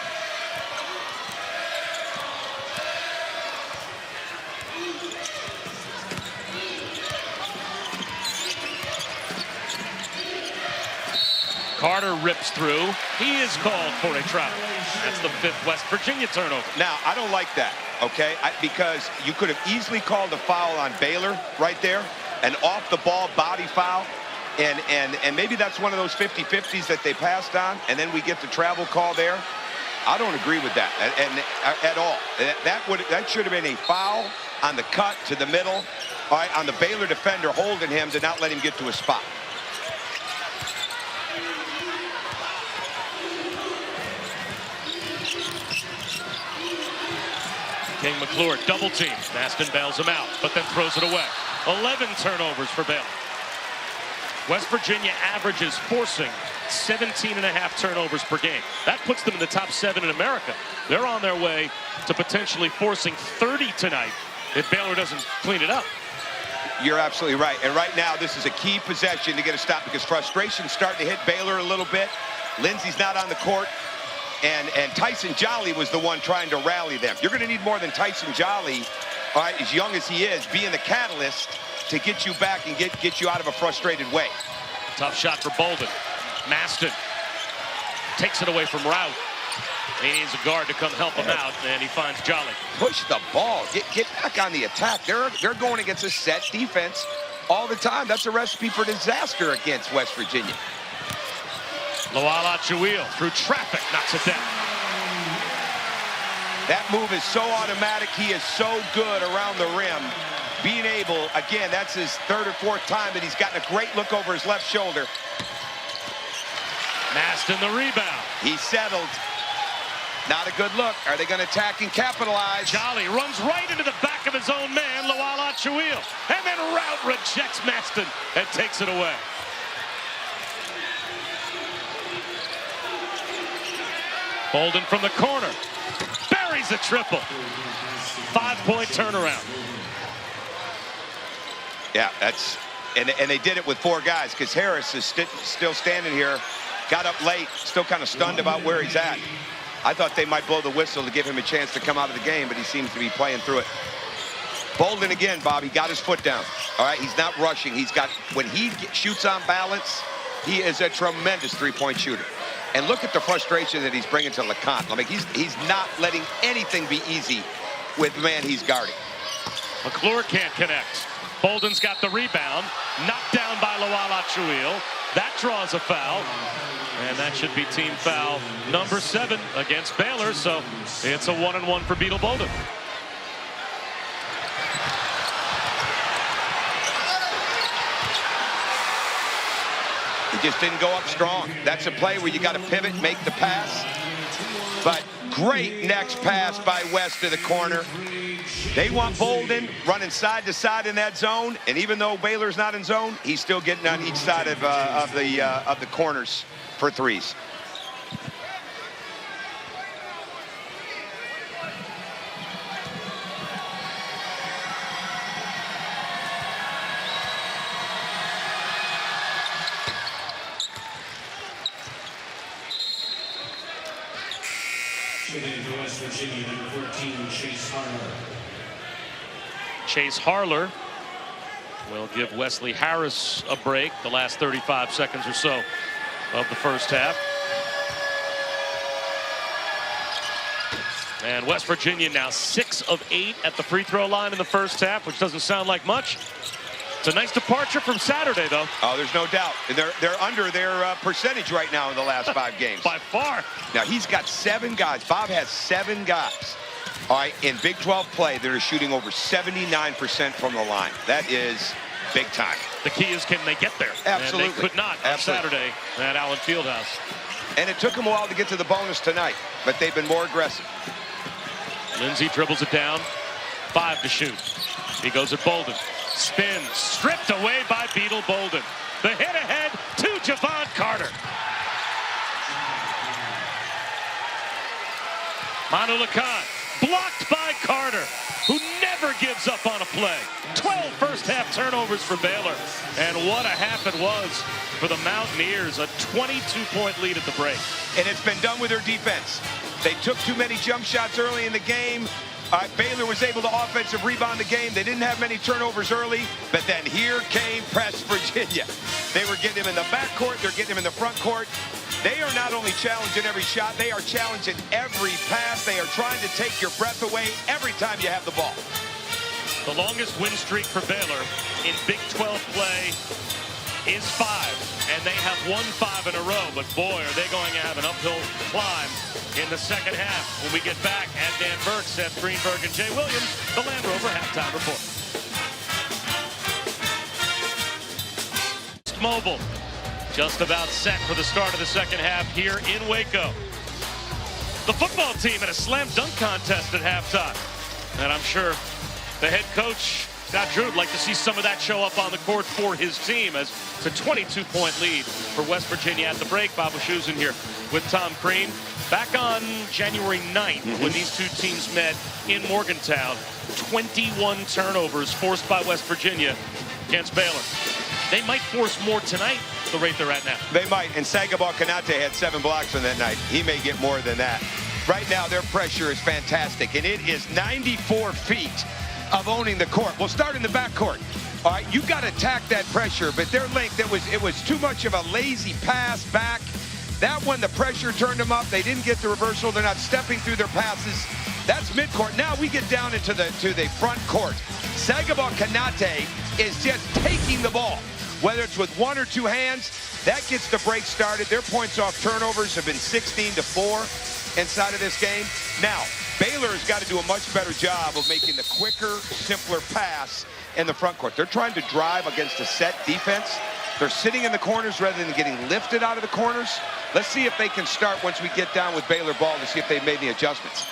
Carter rips through. He is called for a travel. That's the 5th West Virginia turnover. Now, I don't like that, okay? Because you could have easily called a foul on Baylor right there, an off-the-ball body foul, and maybe that's one of those 50-50s that they passed on, and then we get the travel call there. I don't agree with that at all. That should have been a foul on the cut to the middle, all right, on the Baylor defender holding him to not let him get to a spot. King McClure double team. Maston bails him out, but then throws it away. 11 turnovers for Baylor. West Virginia averages forcing 17.5 turnovers per game. That puts them in the top 7 in America. They're on their way to potentially forcing 30 tonight if Baylor doesn't clean it up. You're absolutely right. And right now, this is a key possession to get a stop because frustration's starting to hit Baylor a little bit. Lindsey's not on the court. And Tyson Jolly was the one trying to rally them. You're going to need more than Tyson Jolly, all right, as young as he is, being the catalyst to get you back and get you out of a frustrated way. Tough shot for Bolden. Maston takes it away from Rout. He needs a guard to come help him out, and he finds Jolly. Push the ball. Get back on the attack. They're going against a set defense all the time. That's a recipe for disaster against West Virginia. Loala Chouil through traffic knocks it down. That move is so automatic. He is so good around the rim. Being able, again, that's his 3rd or 4th time that he's gotten a great look over his left shoulder. Maston the rebound. He settled. Not a good look. Are they going to attack and capitalize? Jolly runs right into the back of his own man, Loala Chouil. And then Rout rejects Maston and takes it away. Bolden from the corner. Buries a triple. 5-point turnaround. Yeah, and they did it with 4 guys because Harris is still standing here. Got up late, still kind of stunned about where he's at. I thought they might blow the whistle to give him a chance to come out of the game, but he seems to be playing through it. Bolden again, Bob, he got his foot down. All right, he's not rushing. When he shoots on balance, he is a tremendous 3-point shooter. And look at the frustration that he's bringing to LeConte. I mean, he's not letting anything be easy with the man he's guarding. McClure can't connect. Bolden's got the rebound. Knocked down by Loala Chouil. That draws a foul. And that should be team foul number 7 against Baylor. So it's a 1-and-1 for Beetle Bolden. He just didn't go up strong. That's a play where you got to pivot, make the pass. But great next pass by West to the corner. They want Bolden running side to side in that zone, and even though Baylor's not in zone, he's still getting on each side of the corners for threes. For West Virginia, number 14, Chase Harler. Chase Harler will give Wesley Harris a break the last 35 seconds or so of the first half. And West Virginia now 6 of 8 at the free throw line in the first half, which doesn't sound like much. It's a nice departure from Saturday, though. Oh, there's no doubt. They're under their percentage right now in the last 5 games. By far. Now, he's got 7 guys. Bob has 7 guys. All right, in Big 12 play, they're shooting over 79% from the line. That is big time. The key is, can they get there? Absolutely. And they could not on Saturday at Allen Fieldhouse. And it took them a while to get to the bonus tonight, but they've been more aggressive. Lindsay dribbles it down. 5 to shoot. He goes at Bolden. Spins. Stripped away by Beetle Bolden. The hit ahead to Javon Carter. Manu Lacan. Blocked by Carter, who never gives up on a play. 12 first-half turnovers for Baylor. And what a half it was for the Mountaineers. A 22-point lead at the break. And it's been done with their defense. They took too many jump shots early in the game. Baylor was able to offensive rebound the game. They didn't have many turnovers early, but then here came Press Virginia. They were getting him in the backcourt. They're getting him in the front court. They are not only challenging every shot, they are challenging every pass. They are trying to take your breath away every time you have the ball. The longest win streak for Baylor in Big 12 play is 5, and they have won 5 in a row. But boy, are they going to have an uphill climb in the second half when we get back at Dan Burke, Seth Greenberg, and Jay Williams, the Land Rover halftime report. Mobile. Just about set for the start of the second half here in Waco. The football team in a slam dunk contest at halftime. And I'm sure the head coach, Scott Drew, would like to see some of that show up on the court for his team, as it's a 22-point lead for West Virginia at the break. Bob Wischusen here with Tom Crean. Back on January 9th, when these two teams met in Morgantown, 21 turnovers forced by West Virginia against Baylor. They might force more tonight, the rate they're at now. They might, and Sagabal Kanate had 7 blocks on that night. He may get more than that. Right now, their pressure is fantastic, and it is 94 feet of owning the court. We'll start in the backcourt. All right, you got to attack that pressure, but their length, it was too much of a lazy pass back. That one, the pressure turned them up. They didn't get the reversal. They're not stepping through their passes. That's midcourt. Now we get down into the front court. Sagabal Kanate is just taking the ball. Whether it's with 1 or 2 hands, that gets the break started. Their points off turnovers have been 16-4 inside of this game. Now, Baylor has got to do a much better job of making the quicker, simpler pass in the front court. They're trying to drive against a set defense. They're sitting in the corners rather than getting lifted out of the corners. Let's see if they can start once we get down with Baylor ball to see if they've made any adjustments.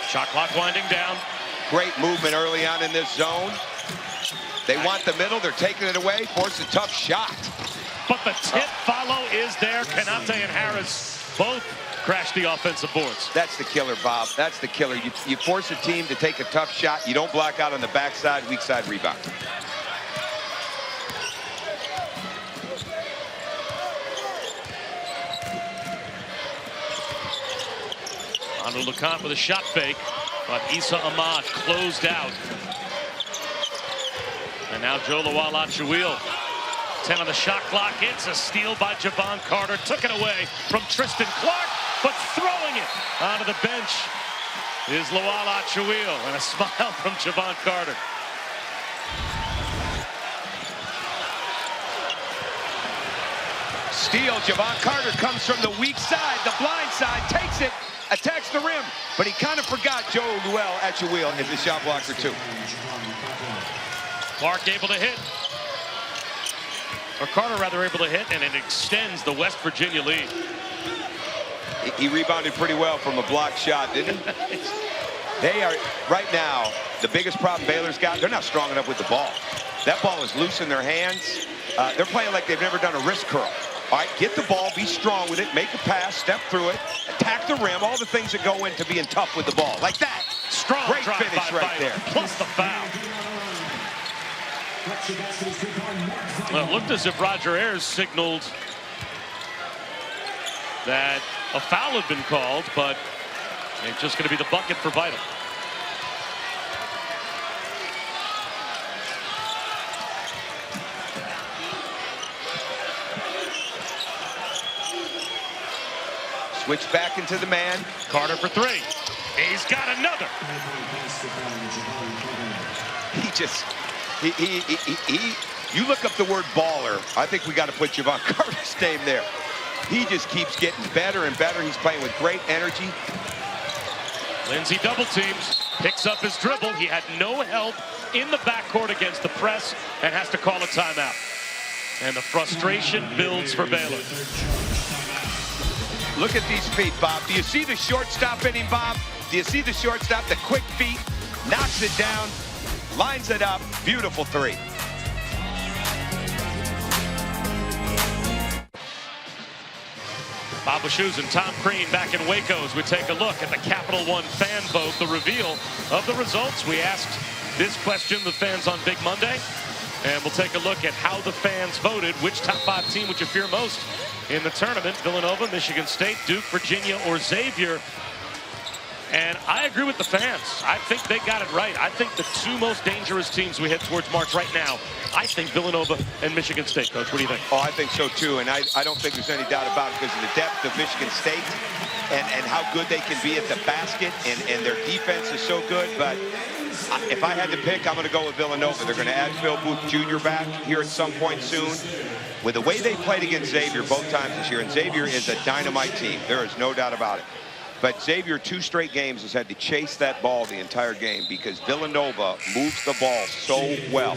Shot clock winding down. Great movement early on in this zone. They want the middle. They're taking it away. Force a tough shot. But the tip follow is there. Kanate and Harris both crash the offensive boards. That's the killer, Bob. That's the killer. You force a team to take a tough shot. You don't block out on the backside, weak side rebound. Manu Lacan with a shot fake, but Issa Ahmad closed out. And now Joe Lawala-Chuil. 10 on the shot clock. It's a steal by Javon Carter. Took it away from Tristan Clark, but throwing it onto the bench is Lawala-Chuil. And a smile from Javon Carter. Steal. Javon Carter comes from the weak side. The blind side takes it. Attacks the rim, but he kind of forgot Joe Lawala-Chuil is the shot blocker too. Clark able to hit. Or Carter rather able to hit, and it extends the West Virginia lead. He rebounded pretty well from a blocked shot, didn't he? They are, right now, the biggest problem Baylor's got, they're not strong enough with the ball. That ball is loose in their hands. They're playing like they've never done a wrist curl. All right, get the ball, be strong with it, make a pass, step through it, attack the rim, all the things that go into being tough with the ball. Like that. Strong Great drive finish by right there. Plus the foul. Well, it looked as if Roger Ayers signaled that a foul had been called, but it's just going to be the bucket for Vital. Switch back into the man. Carter for three. He's got another. You look up the word baller. I think we got to put Javon Carter's name there. He just keeps getting better and better. He's playing with great energy. Lindsey double teams, picks up his dribble. He had no help in the backcourt against the press and has to call a timeout. And the frustration builds for Baylor. Look at these feet, Bob. Do you see the shortstop in him, Bob? Do you see the shortstop? The quick feet, knocks it down, lines it up. Beautiful three. Bob Wischusen and Tom Crean back in Waco as we take a look at the Capital One fan vote, the reveal of the results. We asked this question, the fans on Big Monday, and we'll take a look at how the fans voted. Which top 5 team would you fear most in the tournament? Villanova, Michigan State, Duke, Virginia, or Xavier? And I agree with the fans. I think they got it right. I think the 2 most dangerous teams we head towards March right now, I think Villanova and Michigan State, Coach. What do you think? Oh, I think so, too. And I don't think there's any doubt about it because of the depth of Michigan State and how good they can be at the basket. And their defense is so good. But if I had to pick, I'm going to go with Villanova. They're going to add Phil Booth Jr. back here at some point soon. With the way they played against Xavier both times this year, and Xavier is a dynamite team. There is no doubt about it. But Xavier, 2 straight games, has had to chase that ball the entire game because Villanova moves the ball so well.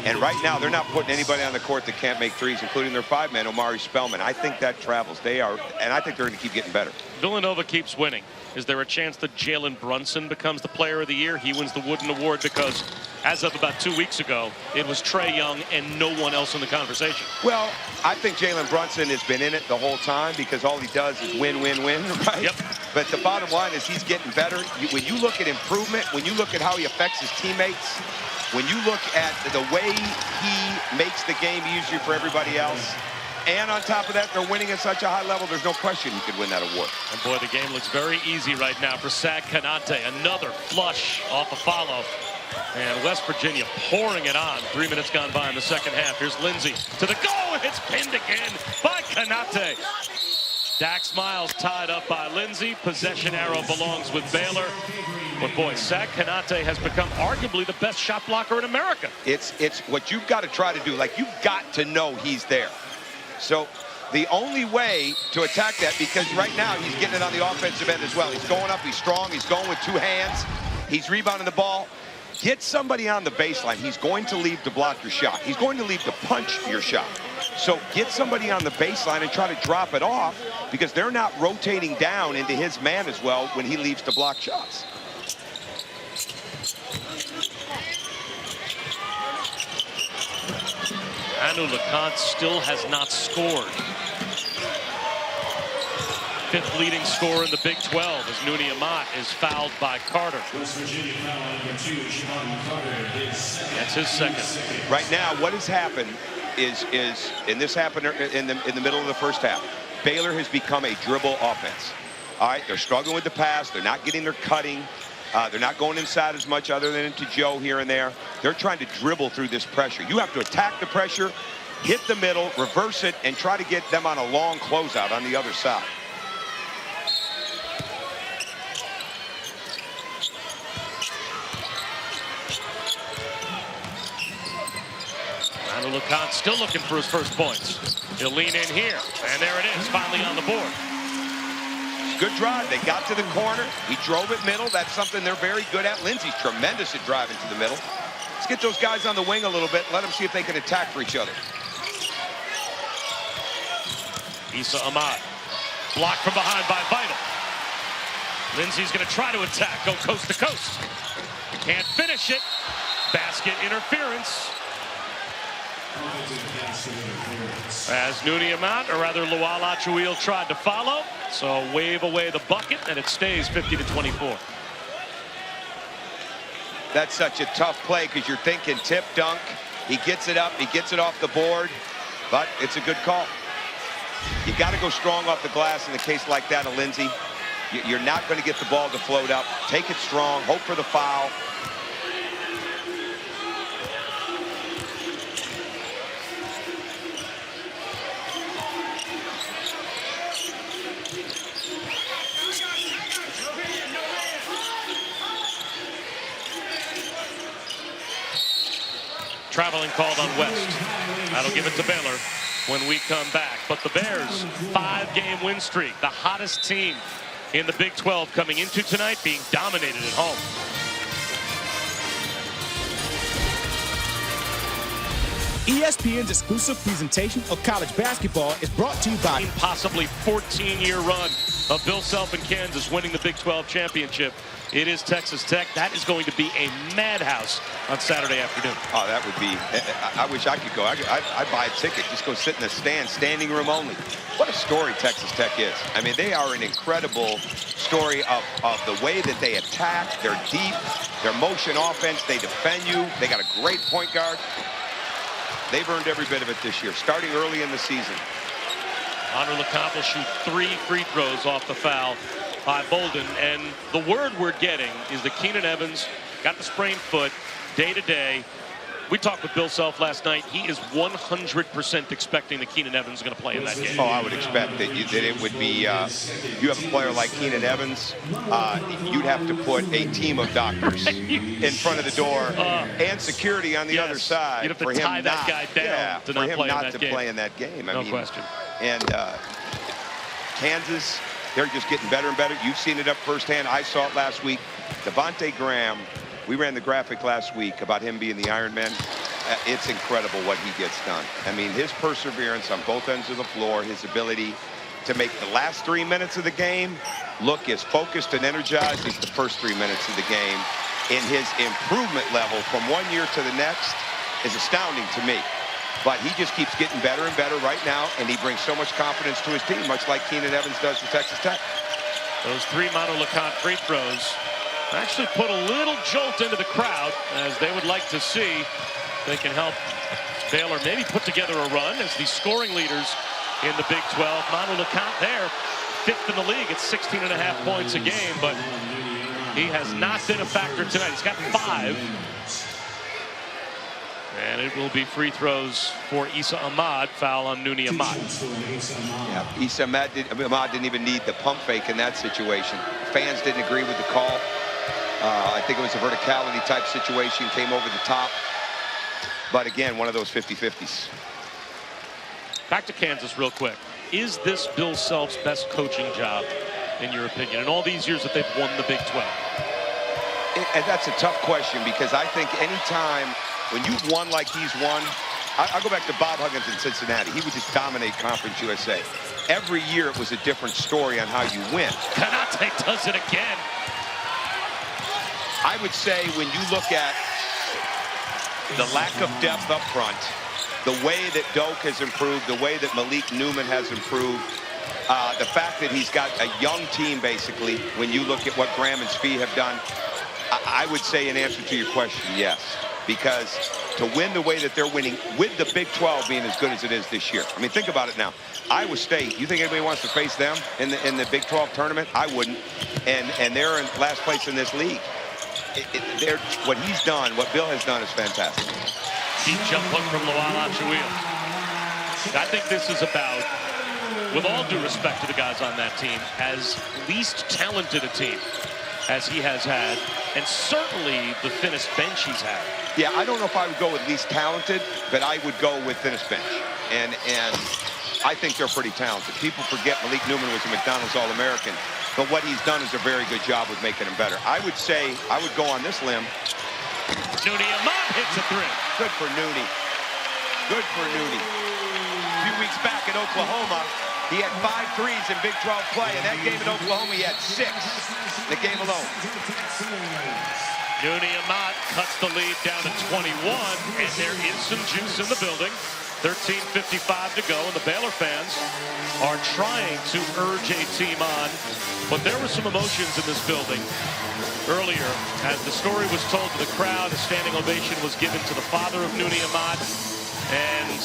And right now, they're not putting anybody on the court that can't make threes, including their 5-man, Omari Spellman. I think that travels. They are, and I think they're going to keep getting better. Villanova keeps winning. Is there a chance that Jalen Brunson becomes the player of the year? He wins the Wooden Award because, as of about 2 weeks ago, it was Trae Young and no one else in the conversation. Well, I think Jalen Brunson has been in it the whole time because all he does is win, win, win, right? Yep. But the bottom line is he's getting better. When you look at improvement, when you look at how he affects his teammates, when you look at the way he makes the game easier for everybody else, and on top of that, they're winning at such a high level, there's no question he could win that award. And boy, the game looks very easy right now for Sad Kanate. Another flush off a follow. And West Virginia pouring it on. 3 minutes gone by in the second half. Here's Lindsey to the goal, and it's pinned again by Kanate. Dax Miles tied up by Lindsey. Possession arrow belongs with Baylor. But boy, Sad Kanate has become arguably the best shot blocker in America. It's what you've got to try to do. Like, you've got to know he's there. So the only way to attack that, because right now he's getting it on the offensive end as well. He's going up, he's strong, he's going with 2 hands. He's rebounding the ball. Get somebody on the baseline. He's going to leave to block your shot. He's going to leave to punch your shot. So get somebody on the baseline and try to drop it off because they're not rotating down into his man as well when he leaves to block shots. Anu LeConte still has not scored. 5th leading scorer in the Big 12 as Nouni Amat is fouled by Carter. West Virginia foul number 2, Javon Carter, his second. That's his second. Right now, what has happened is and this happened in the middle of the first half, Baylor has become a dribble offense. All right, they're struggling with the pass. They're not getting their cutting. They're not going inside as much other than into Joe here and there. They're trying to dribble through this pressure. You have to attack the pressure, hit the middle, reverse it, and try to get them on a long closeout on the other side. Anu LeConte still looking for his first points. He'll lean in here, and there it is, finally on the board. Good drive. They got to the corner. He drove it middle. That's something they're very good at. Lindsey's tremendous at driving to the middle. Let's get those guys on the wing a little bit. Let them see if they can attack for each other. Issa Ahmad, blocked from behind by Vital. Lindsey's going to try to attack, go coast to coast. Can't finish it. Basket interference. As Nouni Amat, or rather Lual Achuil, tried to follow. So wave away the bucket, and it stays 50-24. That's such a tough play because you're thinking tip dunk. He gets it up, he gets it off the board, but it's a good call. You got to go strong off the glass in a case like that of Lindsay. You're not going to get the ball to float up. Take it strong. Hope for the foul. Traveling called on West. That'll give it to Baylor when we come back. But the Bears, 5-game win streak, the hottest team in the Big 12 coming into tonight, being dominated at home. ESPN's exclusive presentation of college basketball is brought to you by Possibly 14-year run of Bill Self in Kansas winning the Big 12 championship. It is Texas Tech. That is going to be a madhouse on Saturday afternoon. Oh, that would be, I wish I could go. I'd buy a ticket, just go sit in the stand, standing room only. What a story Texas Tech is. I mean, they are an incredible story of the way that they attack. They're deep, their motion offense, they defend you. They got a great point guard. They've earned every bit of it this year, starting early in the season. Honor LeCompte will shoot 3 free throws off the foul by Bolden. And the word we're getting is that Keenan Evans got the sprained foot day to day. We talked with Bill Self last night. He is 100% expecting that Keenan Evans is going to play in that game. Oh, I would expect that it would be, you have a player like Keenan Evans, you'd have to put a team of doctors in front of the door and security on the other side. You'd have to tie that guy down to not play in that game. No question. And Kansas, they're just getting better and better. You've seen it up firsthand. I saw it last week. Devontae Graham, we ran the graphic last week about him being the Iron Man. It's incredible what he gets done. I mean, his perseverance on both ends of the floor, his ability to make the last 3 minutes of the game look as focused and energized as the first 3 minutes of the game. And his improvement level from one year to the next is astounding to me. But he just keeps getting better and better right now, and he brings so much confidence to his team, much like Keenan Evans does to Texas Tech. Those 3 Honor LeCompte free throws actually put a little jolt into the crowd, as they would like to see. They can help Baylor maybe put together a run as the scoring leaders in the Big 12. Honor LeCompte there, 5th in the league at 16.5 points a game, but he has not been a factor tonight. He's got 5. And it will be free throws for Issa Ahmad. Foul on Nouni Ahmad. Yeah, Issa Ahmad didn't even need the pump fake in that situation. Fans didn't agree with the call. I think it was a verticality type situation, came over the top. But again, one of those 50-50s. Back to Kansas real quick. Is this Bill Self's best coaching job, in your opinion, in all these years that they've won the Big 12? And that's a tough question, because I think any time when you've won like he's won, I'll go back to Bob Huggins in Cincinnati. He would just dominate Conference USA. Every year it was a different story on how you win. Kanate does it again. I would say when you look at the lack of depth up front, the way that Doak has improved, the way that Malik Newman has improved, the fact that he's got a young team, basically, when you look at what Graham and Spee have done, I would say in answer to your question, yes. Because to win the way that they're winning, with the Big 12 being as good as it is this year. I mean, think about it now. Iowa State, you think anybody wants to face them in the Big 12 tournament? I wouldn't. And they're in last place in this league. What he's done, what Bill has done is fantastic. Deep jump hook from Lawal Achuil. I think this is about, with all due respect to the guys on that team, as least talented a team as he has had, and certainly the thinnest bench he's had. Yeah, I don't know if I would go with least talented, but I would go with thinnest bench. And I think they're pretty talented. People forget Malik Newman was a McDonald's All-American, but what he's done is a very good job with making him better. I would say, I would go on this limb. Nouni Ahmad hits a 3. Good for Nouni. Good for Nouni. A few weeks back at Oklahoma, he had 5 threes in Big 12 play. In that game at Oklahoma, he had 6 in the game alone. Nouni Ahmad cuts the lead down to 21, and there is some juice in the building. 13:55 to go, and the Baylor fans are trying to urge a team on. But there were some emotions in this building earlier as the story was told to the crowd. A standing ovation was given to the father of Nouni Ahmad, and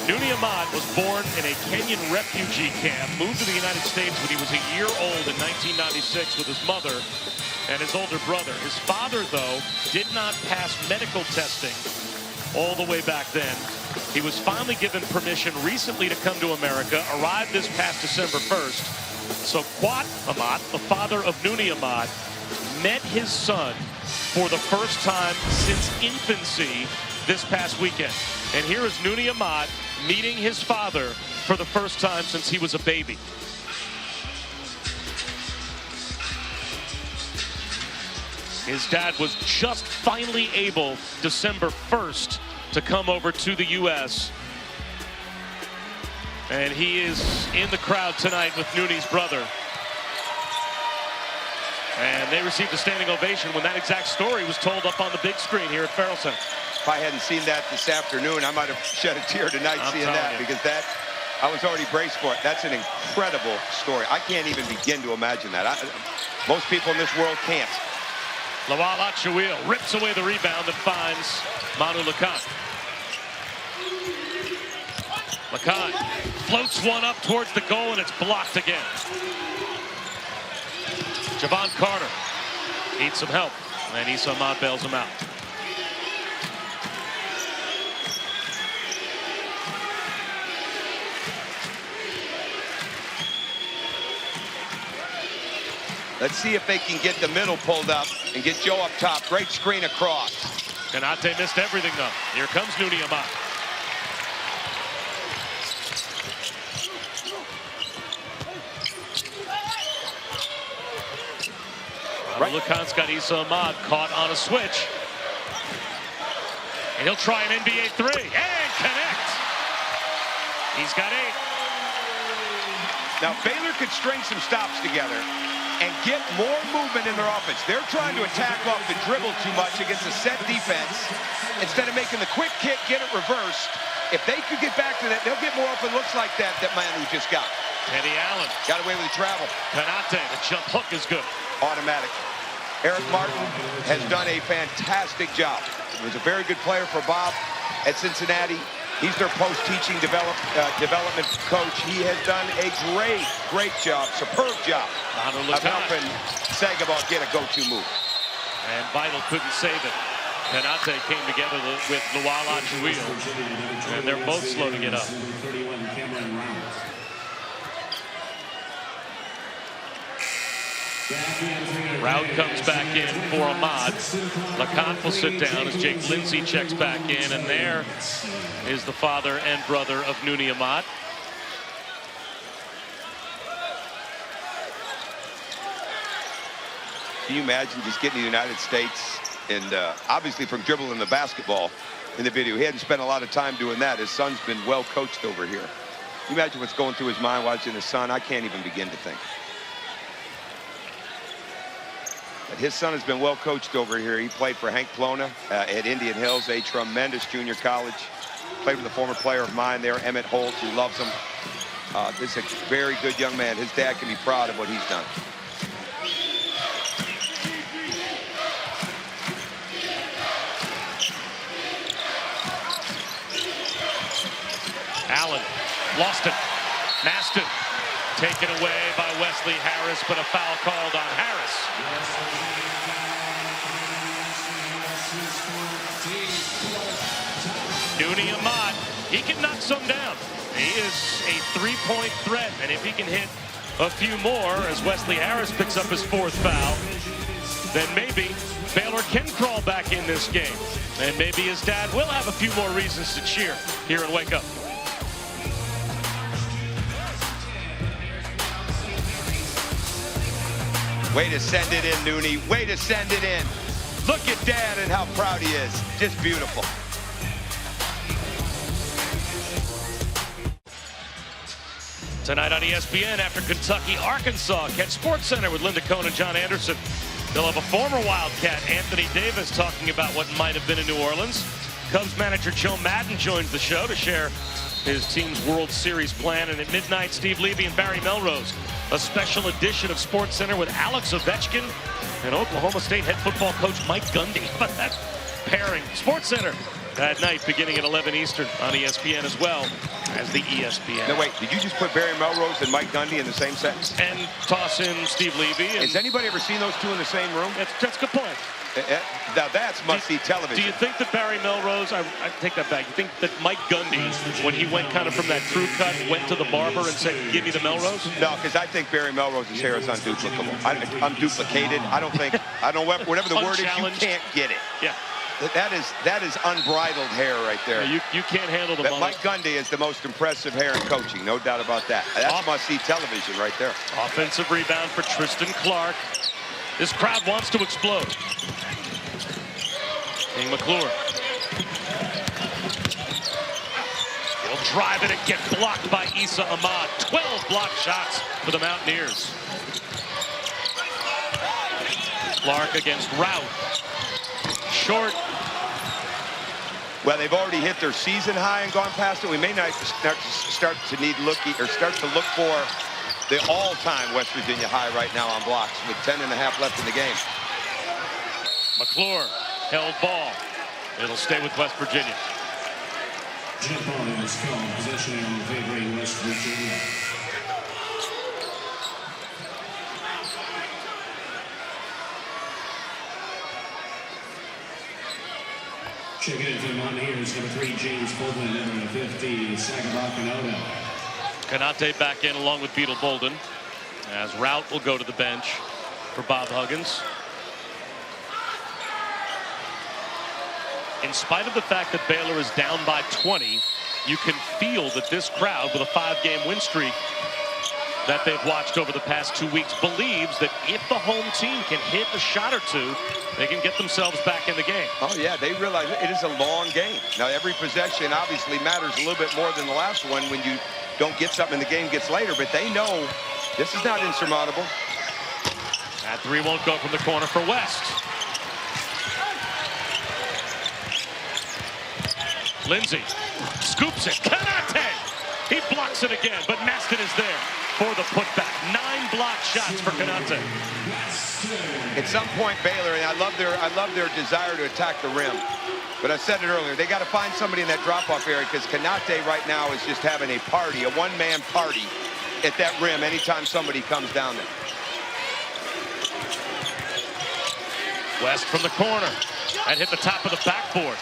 Nooni Ahmad was born in a Kenyan refugee camp, moved to the United States when he was a year old in 1996 with his mother and his older brother. His father, though, did not pass medical testing all the way back then. He was finally given permission recently to come to America, arrived this past December 1st. So Kwat Ahmad, the father of Nooni Ahmad, met his son for the first time since infancy this past weekend. And here is Nooni Ahmad meeting his father for the first time since he was a baby. His dad was just finally able, December 1st, to come over to the U.S. And he is in the crowd tonight with Nooni's brother. And they received a standing ovation when that exact story was told up on the big screen here at Farrell Center. If I hadn't seen that this afternoon, I might have shed a tear tonight seeing that, because that, I was already braced for it. That's an incredible story. I can't even begin to imagine that. Most people in this world can't. Lawal Achouil rips away the rebound and finds Manu Lakan. Lakan floats one up towards the goal, and it's blocked again. Javon Carter needs some help, and Issa Ahmad bails him out. Let's see if they can get the middle pulled up and get Joe up top. Great screen across. Kanate missed everything, though. Here comes Nooni Ahmad. Right. Lakan's got Issa Ahmad caught on a switch. And he'll try an NBA three and connect. He's got 8. Now, Baylor could string some stops together and get more movement in their offense. They're trying to attack off the dribble too much against a set defense. Instead of making the quick kick, get it reversed. If they could get back to that, they'll get more open looks like that man who just got. Teddy Allen. Got away with the travel. Kanate, the jump hook is good. Automatic. Eric Martin has done a fantastic job. He was a very good player for Bob at Cincinnati. He's their post-teaching development coach. He has done a great job, superb job of helping Sagabal get a go-to move. And Vital couldn't save it. Kanate came together with Lawal Achouil, and they're both slow to get up. Rout comes back in for Ahmad. Lakan will sit down as Jake Lindsey checks back in, and there is the father and brother of Nooni Ahmad. Can you imagine just getting to the United States and obviously from dribbling the basketball in the video? He hadn't spent a lot of time doing that. His son's been well coached over here. Can you imagine what's going through his mind watching his son? I can't even begin to think. But his son has been well coached over here. He played for Hank Plona at Indian Hills, a tremendous junior college. Played with a former player of mine there, Emmett Holt, who loves him. This is a very good young man. His dad can be proud of what he's done. Allen lost it. Maston taken away by Wesley Harris, but a foul called on Harris. Nooni Ahmad, he can knock some down. He is a three-point threat, and if he can hit a few more as Wesley Harris picks up his 4th foul, then maybe Baylor can crawl back in this game. And maybe his dad will have a few more reasons to cheer here in Waco. Way to send it in, Nooni. Way to send it in. Look at Dad and how proud he is. Just beautiful. Tonight on ESPN after Kentucky, Arkansas. Catch SportsCenter with Linda Cohn and John Anderson. They'll have a former Wildcat, Anthony Davis, talking about what might have been in New Orleans. Cubs manager Joe Madden joins the show to share his team's World Series plan. And at midnight, Steve Levy and Barry Melrose. A special edition of SportsCenter with Alex Ovechkin and Oklahoma State head football coach Mike Gundy. But that pairing. SportsCenter that night, beginning at 11 Eastern on ESPN as well as the ESPN. No, wait, did you just put Barry Melrose and Mike Gundy in the same sentence? And toss in Steve Levy. Has anybody ever seen those two in the same room? That's a good point. Now that's must-see television. Do you think that Barry Melrose, I take that back, you think that Mike Gundy, when he went kind of from that crew cut, went to the barber and said, give me the Melrose? No, because I think Barry Melrose's hair is unduplicable. Unduplicated. I don't know, whatever the word is, you can't get it. Yeah. That is unbridled hair right there. Yeah, you can't handle the mullet. Mike Gundy is the most impressive hair in coaching, no doubt about that. That's must-see television right there. Offensive rebound for Tristan Clark. This crowd wants to explode. King McClure. He'll drive it and get blocked by Issa Ahmad. 12 blocked shots for the Mountaineers. Clark against Rout. Short. Well, they've already hit their season high and gone past it. We may not start to look for the all-time West Virginia high right now on blocks with 10.5 left in the game. McClure held ball. It'll stay with West Virginia. Jump ball is called. Possession favoring West Virginia. Checking in for the Mountaineers, number 3, James Bolden, number 50, Sagaba Kanata. Kanate back in along with Beetle Bolden, as Rout will go to the bench for Bob Huggins. In spite of the fact that Baylor is down by 20, you can feel that this crowd, with a 5-game win streak that they've watched over the past 2 weeks, believes that if the home team can hit a shot or two, they can get themselves back in the game. Oh, yeah, they realize it is a long game. Now, every possession obviously matters a little bit more than the last one when you don't get something and the game gets later, but they know this is not insurmountable. That 3 won't go from the corner for West. Lindsay scoops it. Kanate! He blocks it again, but Maston is there for the putback. 9 blocked shots for Kanate. At some point, Baylor, and I love their desire to attack the rim. But I said it earlier, they got to find somebody in that drop-off area because Kanate right now is just having a party, a one-man party at that rim anytime somebody comes down there. West from the corner. That hit the top of the backboard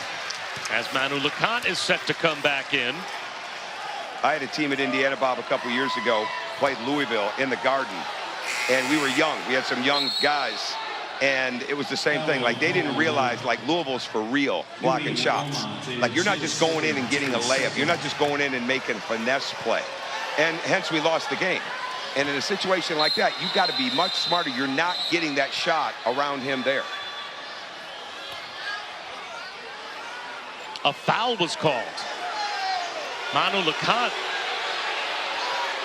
as Manu LeConte is set to come back in. I had a team at Indiana, Bob, a couple years ago, played Louisville in the Garden, and we were young. We had some young guys, and it was the same thing. Like, they didn't realize, like, Louisville's for real blocking shots. Like, you're not just going in and getting a layup. You're not just going in and making a finesse play. And hence, we lost the game. And in a situation like that, you've got to be much smarter. You're not getting that shot around him there. A foul was called. Manu LeConte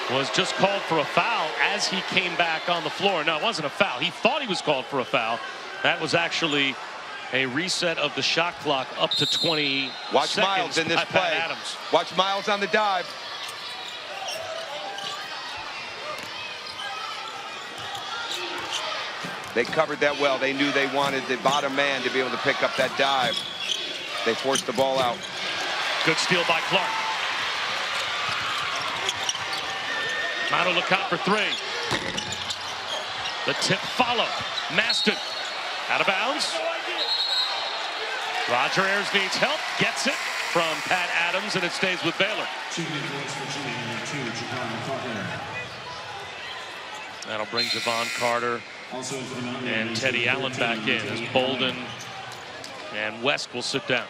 was just called for a foul as he came back on the floor. No, it wasn't a foul. He thought he was called for a foul. That was actually a reset of the shot clock up to 20 Watch seconds Miles in this by play. Pat Adams. Watch Miles on the dive. They covered that well. They knew they wanted the bottom man to be able to pick up that dive. They forced the ball out. Good steal by Clark. Manu LeConte for 3. The tip follow. Maston out of bounds. Roger Ayers needs help. Gets it from Pat Adams, and it stays with Baylor. That'll bring Javon Carter and Teddy Allen back in as Bolden and West will sit down.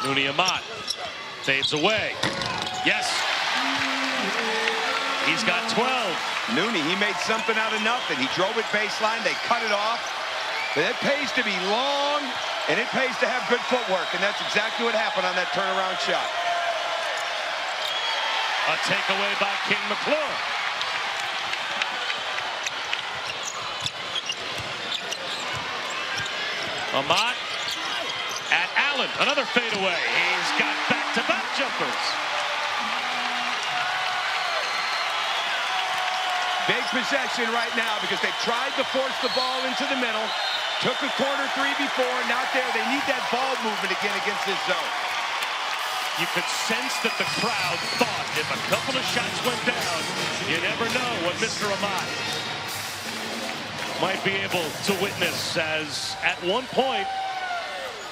Nooney Amat fades away. Yes. He's got 12. Nooney, he made something out of nothing. He drove it baseline. They cut it off. But it pays to be long, and it pays to have good footwork, and that's exactly what happened on that turnaround shot. A takeaway by King McClure. Amat at Allen. Another fadeaway. He's got back-to-back jumpers. Big possession right now because they tried to force the ball into the middle. Took a corner three before, not there. They need that ball movement again against this zone. You could sense that the crowd thought if a couple of shots went down, you never know what Mr. Ahmad might be able to witness, as at one point,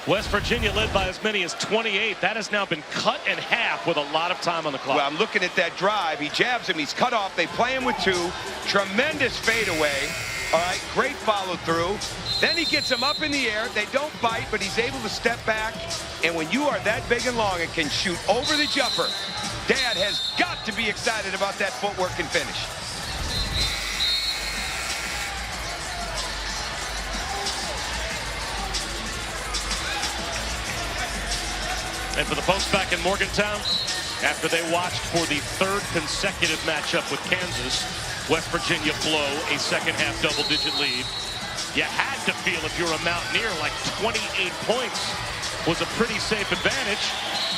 West Virginia led by as many as 28. That has now been cut in half with a lot of time on the clock. Well, I'm looking at that drive. He jabs him. He's cut off. They play him with two. Tremendous fadeaway. All right, great follow through. Then he gets him up in the air. They don't bite, but he's able to step back. And when you are that big and long and can shoot over the jumper, Dad has got to be excited about that footwork and finish. And for the folks back in Morgantown, after they watched for the third consecutive matchup with Kansas, West Virginia blow a second-half double-digit lead. You had to feel, if you're a Mountaineer, like 28 points was a pretty safe advantage.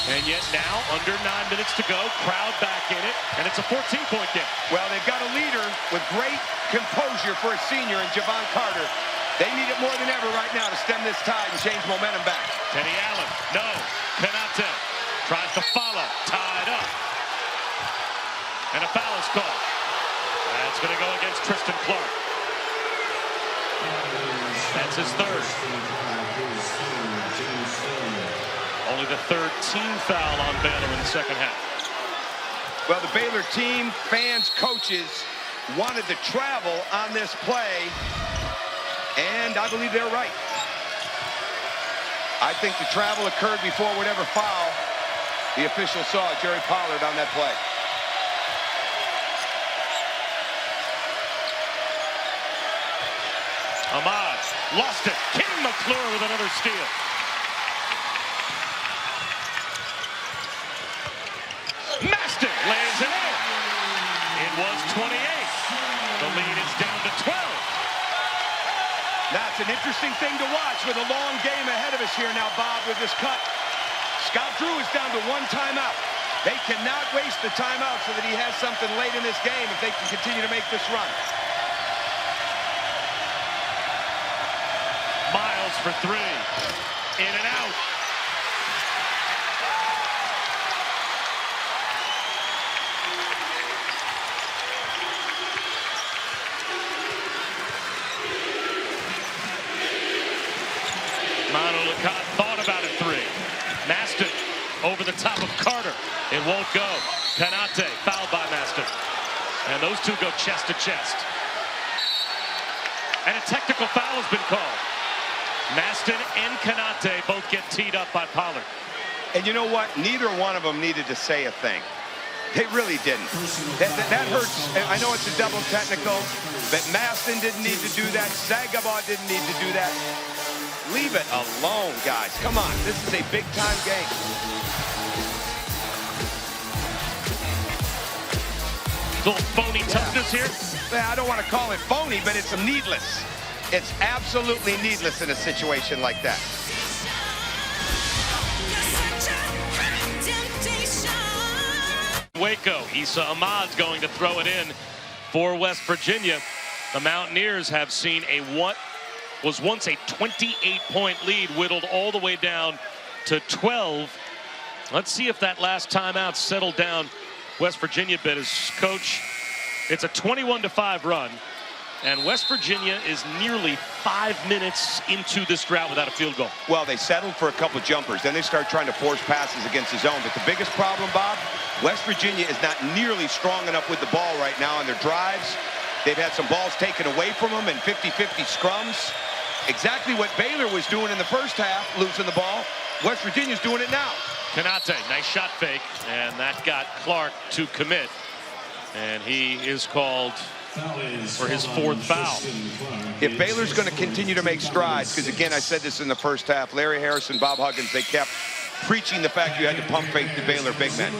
And yet now, under 9 minutes to go, crowd back in it, and it's a 14-point game. Well, they've got a leader with great composure for a senior in Javon Carter. They need it more than ever right now to stem this tide and change momentum back. Teddy Allen, no. Canate tries to follow, tied up. And a foul is called. That's going to go against Tristan Clark. That's his third. Only the third team foul on Baylor in the second half. Well, the Baylor team, fans, coaches wanted to travel on this play, and I believe they're right. I think the travel occurred before whatever foul the official saw Jerry Pollard on that play. Ahmad lost it. King McClure with another steal. Maston lays it in. It was 28. The lead is down to 12. That's an interesting thing to watch with a long game ahead of us here now, Bob, with this cut. Scott Drew is down to one timeout. They cannot waste the timeout so that he has something late in this game if they can continue to make this run. Miles for three. In and out. Manu Lacan thought about it three. Maston over the top of Carter. It won't go. Canate fouled by Maston. And those two go chest to chest. And a technical foul has been called. Maston and Canate both get teed up by Pollard. And you know what? Neither one of them needed to say a thing. They really didn't. That hurts. I know it's a double technical, but Maston didn't need to do that. Sagaba didn't need to do that. Leave it alone, guys. Come on. This is a big-time game. Little phony toughness here. I don't want to call it phony, but it's needless. It's absolutely needless in a situation like that. Waco, Issa Ahmad's going to throw it in for West Virginia. The Mountaineers have seen what was once a 28-point lead whittled all the way down to 12. Let's see if that last timeout settled down West Virginia a bit. As coach, it's a 21-5 run, and West Virginia is nearly 5 minutes into this drought without a field goal. Well, they settled for a couple of jumpers. Then they start trying to force passes against the zone. But the biggest problem, Bob, West Virginia is not nearly strong enough with the ball right now on their drives. They've had some balls taken away from them in 50-50 scrums. Exactly what Baylor was doing in the first half, losing the ball. West Virginia's doing it now. Canate, nice shot fake, and that got Clark to commit. And he is called for his fourth foul. If Baylor's going to continue to make strides, because again, I said this in the first half, Larry Harrison, Bob Huggins, they kept preaching the fact you had to pump fake the Baylor big men.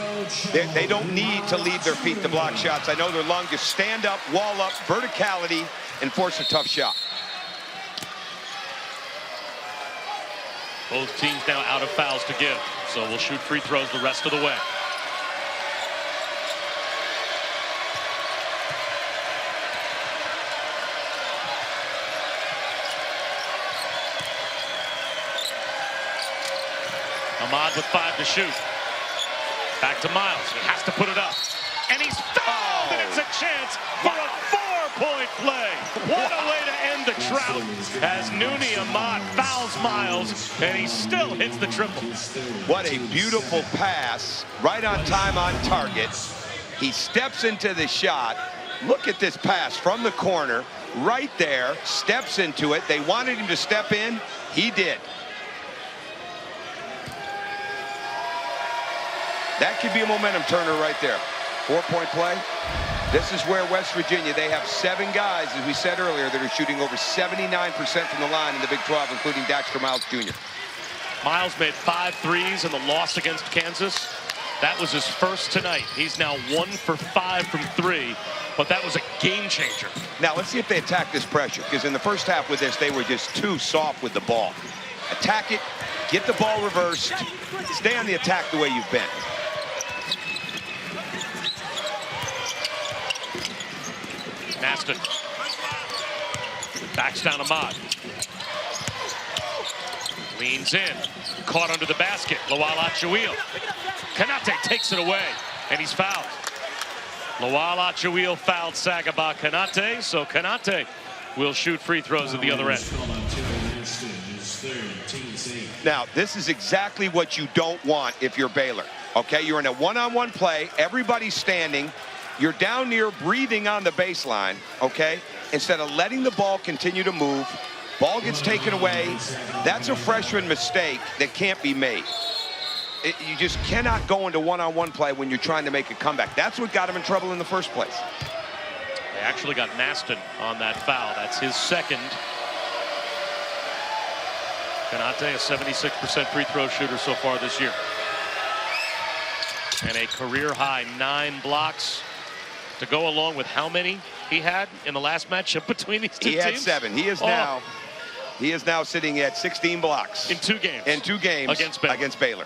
They don't need to leave their feet to block shots. I know they're long. Just stand up, wall up, verticality, and force a tough shot. Both teams now out of fouls to give, so we'll shoot free throws the rest of the way. Ahmad with 5 to shoot. Back to Miles. He has to put it up. And he's fouled, and it's a chance for a 4-point play. What a way to end the drought as Nooney Ahmad fouls Miles, and he still hits the triple. What a beautiful pass, right on time, on target. He steps into the shot. Look at this pass from the corner, right there, steps into it. They wanted him to step in. He did. That could be a momentum turner right there. 4-point play. This is where West Virginia, they have 7 guys, as we said earlier, that are shooting over 79% from the line in the Big 12, including Daxter Miles Jr. Miles made 5 threes in the loss against Kansas. That was his first tonight. He's now 1 for 5 from 3, but that was a game changer. Now, let's see if they attack this pressure, because in the first half with this, they were just too soft with the ball. Attack it, get the ball reversed, stay on the attack the way you've been. Maston backs down Ahmad. Leans in. Caught under the basket. Lawal Achuil. Konate takes it away, and he's fouled. Lawal Achuil fouled Sagaba Konate, so Konate will shoot free throws at the other end. Now, this is exactly what you don't want if you're Baylor. Okay, you're in a one-on-one play. Everybody's standing. You're down near breathing on the baseline, okay? Instead of letting the ball continue to move, ball gets taken away. That's a freshman mistake that can't be made. You just cannot go into one-on-one play when you're trying to make a comeback. That's what got him in trouble in the first place. They actually got Maston on that foul. That's his second. Konate, a 76% free throw shooter so far this year. And a career-high 9 blocks to go along with how many he had in the last matchup between these two teams? He had 7. He is now sitting at 16 blocks. In 2 games. In 2 games against Baylor.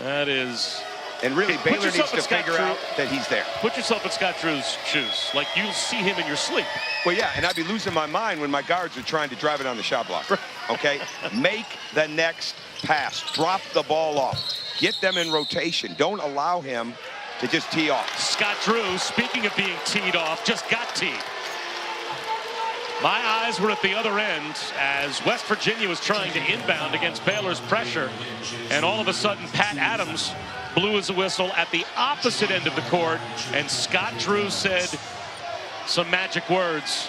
That is... And really, Baylor needs to figure out that he's there. Put yourself in Scott Drew's shoes. Like, you'll see him in your sleep. Well, yeah, and I'd be losing my mind when my guards are trying to drive it on the shot block. Okay? Make the next pass. Drop the ball off. Get them in rotation. Don't allow him to just tee off. Scott Drew, speaking of being teed off, just got teed. My eyes were at the other end as West Virginia was trying to inbound against Baylor's pressure, and all of a sudden Pat Adams blew his whistle at the opposite end of the court, and Scott Drew said some magic words.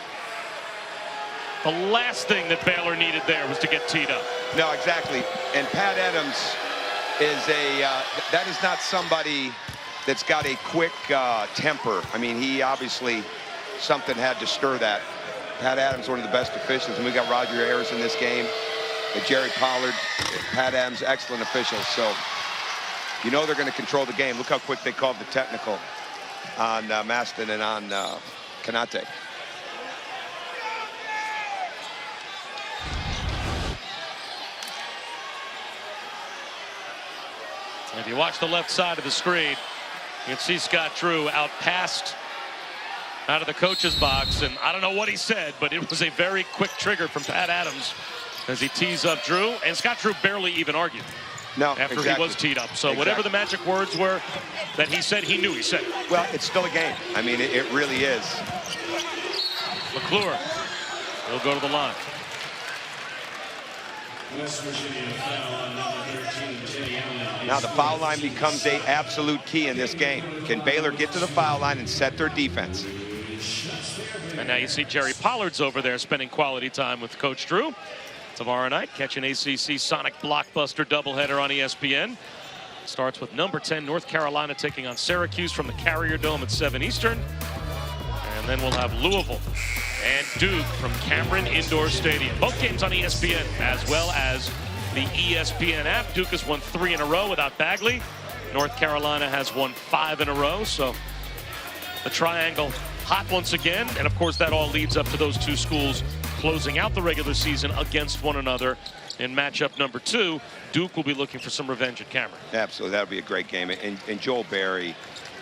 The last thing that Baylor needed there was to get teed up. No, exactly. And Pat Adams is that is not somebody that's got a quick temper. I mean, he obviously, something had to stir that. Pat Adams, one of the best officials, and we got Roger Ayers in this game, Jerry Pollard, Pat Adams, excellent officials. So, you know they're going to control the game. Look how quick they called the technical on Maston and on Konate. If you watch the left side of the screen, you can see Scott Drew out of the coach's box, and I don't know what he said, but it was a very quick trigger from Pat Adams as he tees up Drew, and Scott Drew barely even argued. No, after exactly. he was teed up. So whatever the magic words were that he said, he knew he said it. Well, it's still a game. I mean, it really is. McClure, he'll go to the line. West Virginia foul on number 13, Teddy Allen. Now the foul line becomes an absolute key in this game. Can Baylor get to the foul line and set their defense? And now you see Jerry Pollard's over there spending quality time with Coach Drew. Tomorrow night, catch an ACC Sonic blockbuster doubleheader on ESPN. Starts with number 10, North Carolina, taking on Syracuse from the Carrier Dome at 7 Eastern. And then we'll have Louisville and Duke from Cameron Indoor Stadium. Both games on ESPN, as well as the ESPN app. Duke has won 3 in a row without Bagley. North Carolina has won 5 in a row. So the triangle hot once again. And of course, that all leads up to those two schools closing out the regular season against one another in matchup number 2. Duke will be looking for some revenge at Cameron. Absolutely, that'll be a great game. And Joel Berry,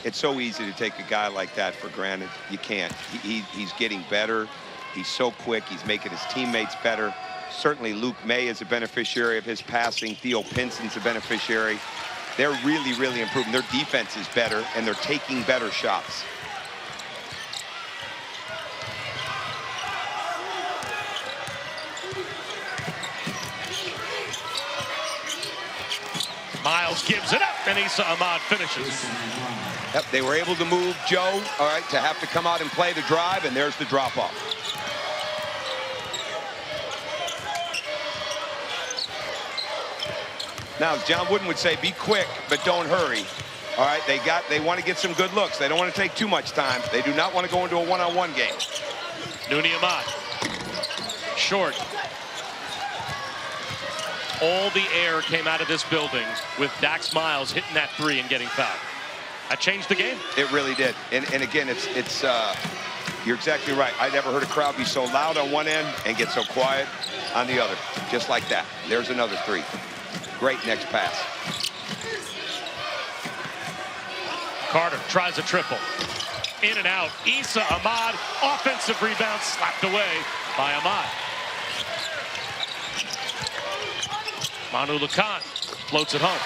it's so easy to take a guy like that for granted. You can't. He's getting better. He's so quick. He's making his teammates better. Certainly Luke May is a beneficiary of his passing. Theo Pinson's a beneficiary. They're really, really improving. Their defense is better, and they're taking better shots. Miles gives it up, and Issa Ahmad finishes. Yep, they were able to move Joe, all right, to have to come out and play the drive, and there's the drop-off. Now, as John Wooden would say, be quick, but don't hurry. All right, they want to get some good looks. They don't want to take too much time. They do not want to go into a one-on-one game. Nooni Ahmad, short. All the air came out of this building with Dax Miles hitting that three and getting fouled. That changed the game. It really did. And again, you're exactly right. I never heard a crowd be so loud on one end and get so quiet on the other. Just like that. There's another three. Great next pass. Carter tries a triple. In and out. Issa Ahmad, offensive rebound, slapped away by Ahmad. Manu Lacan floats it home.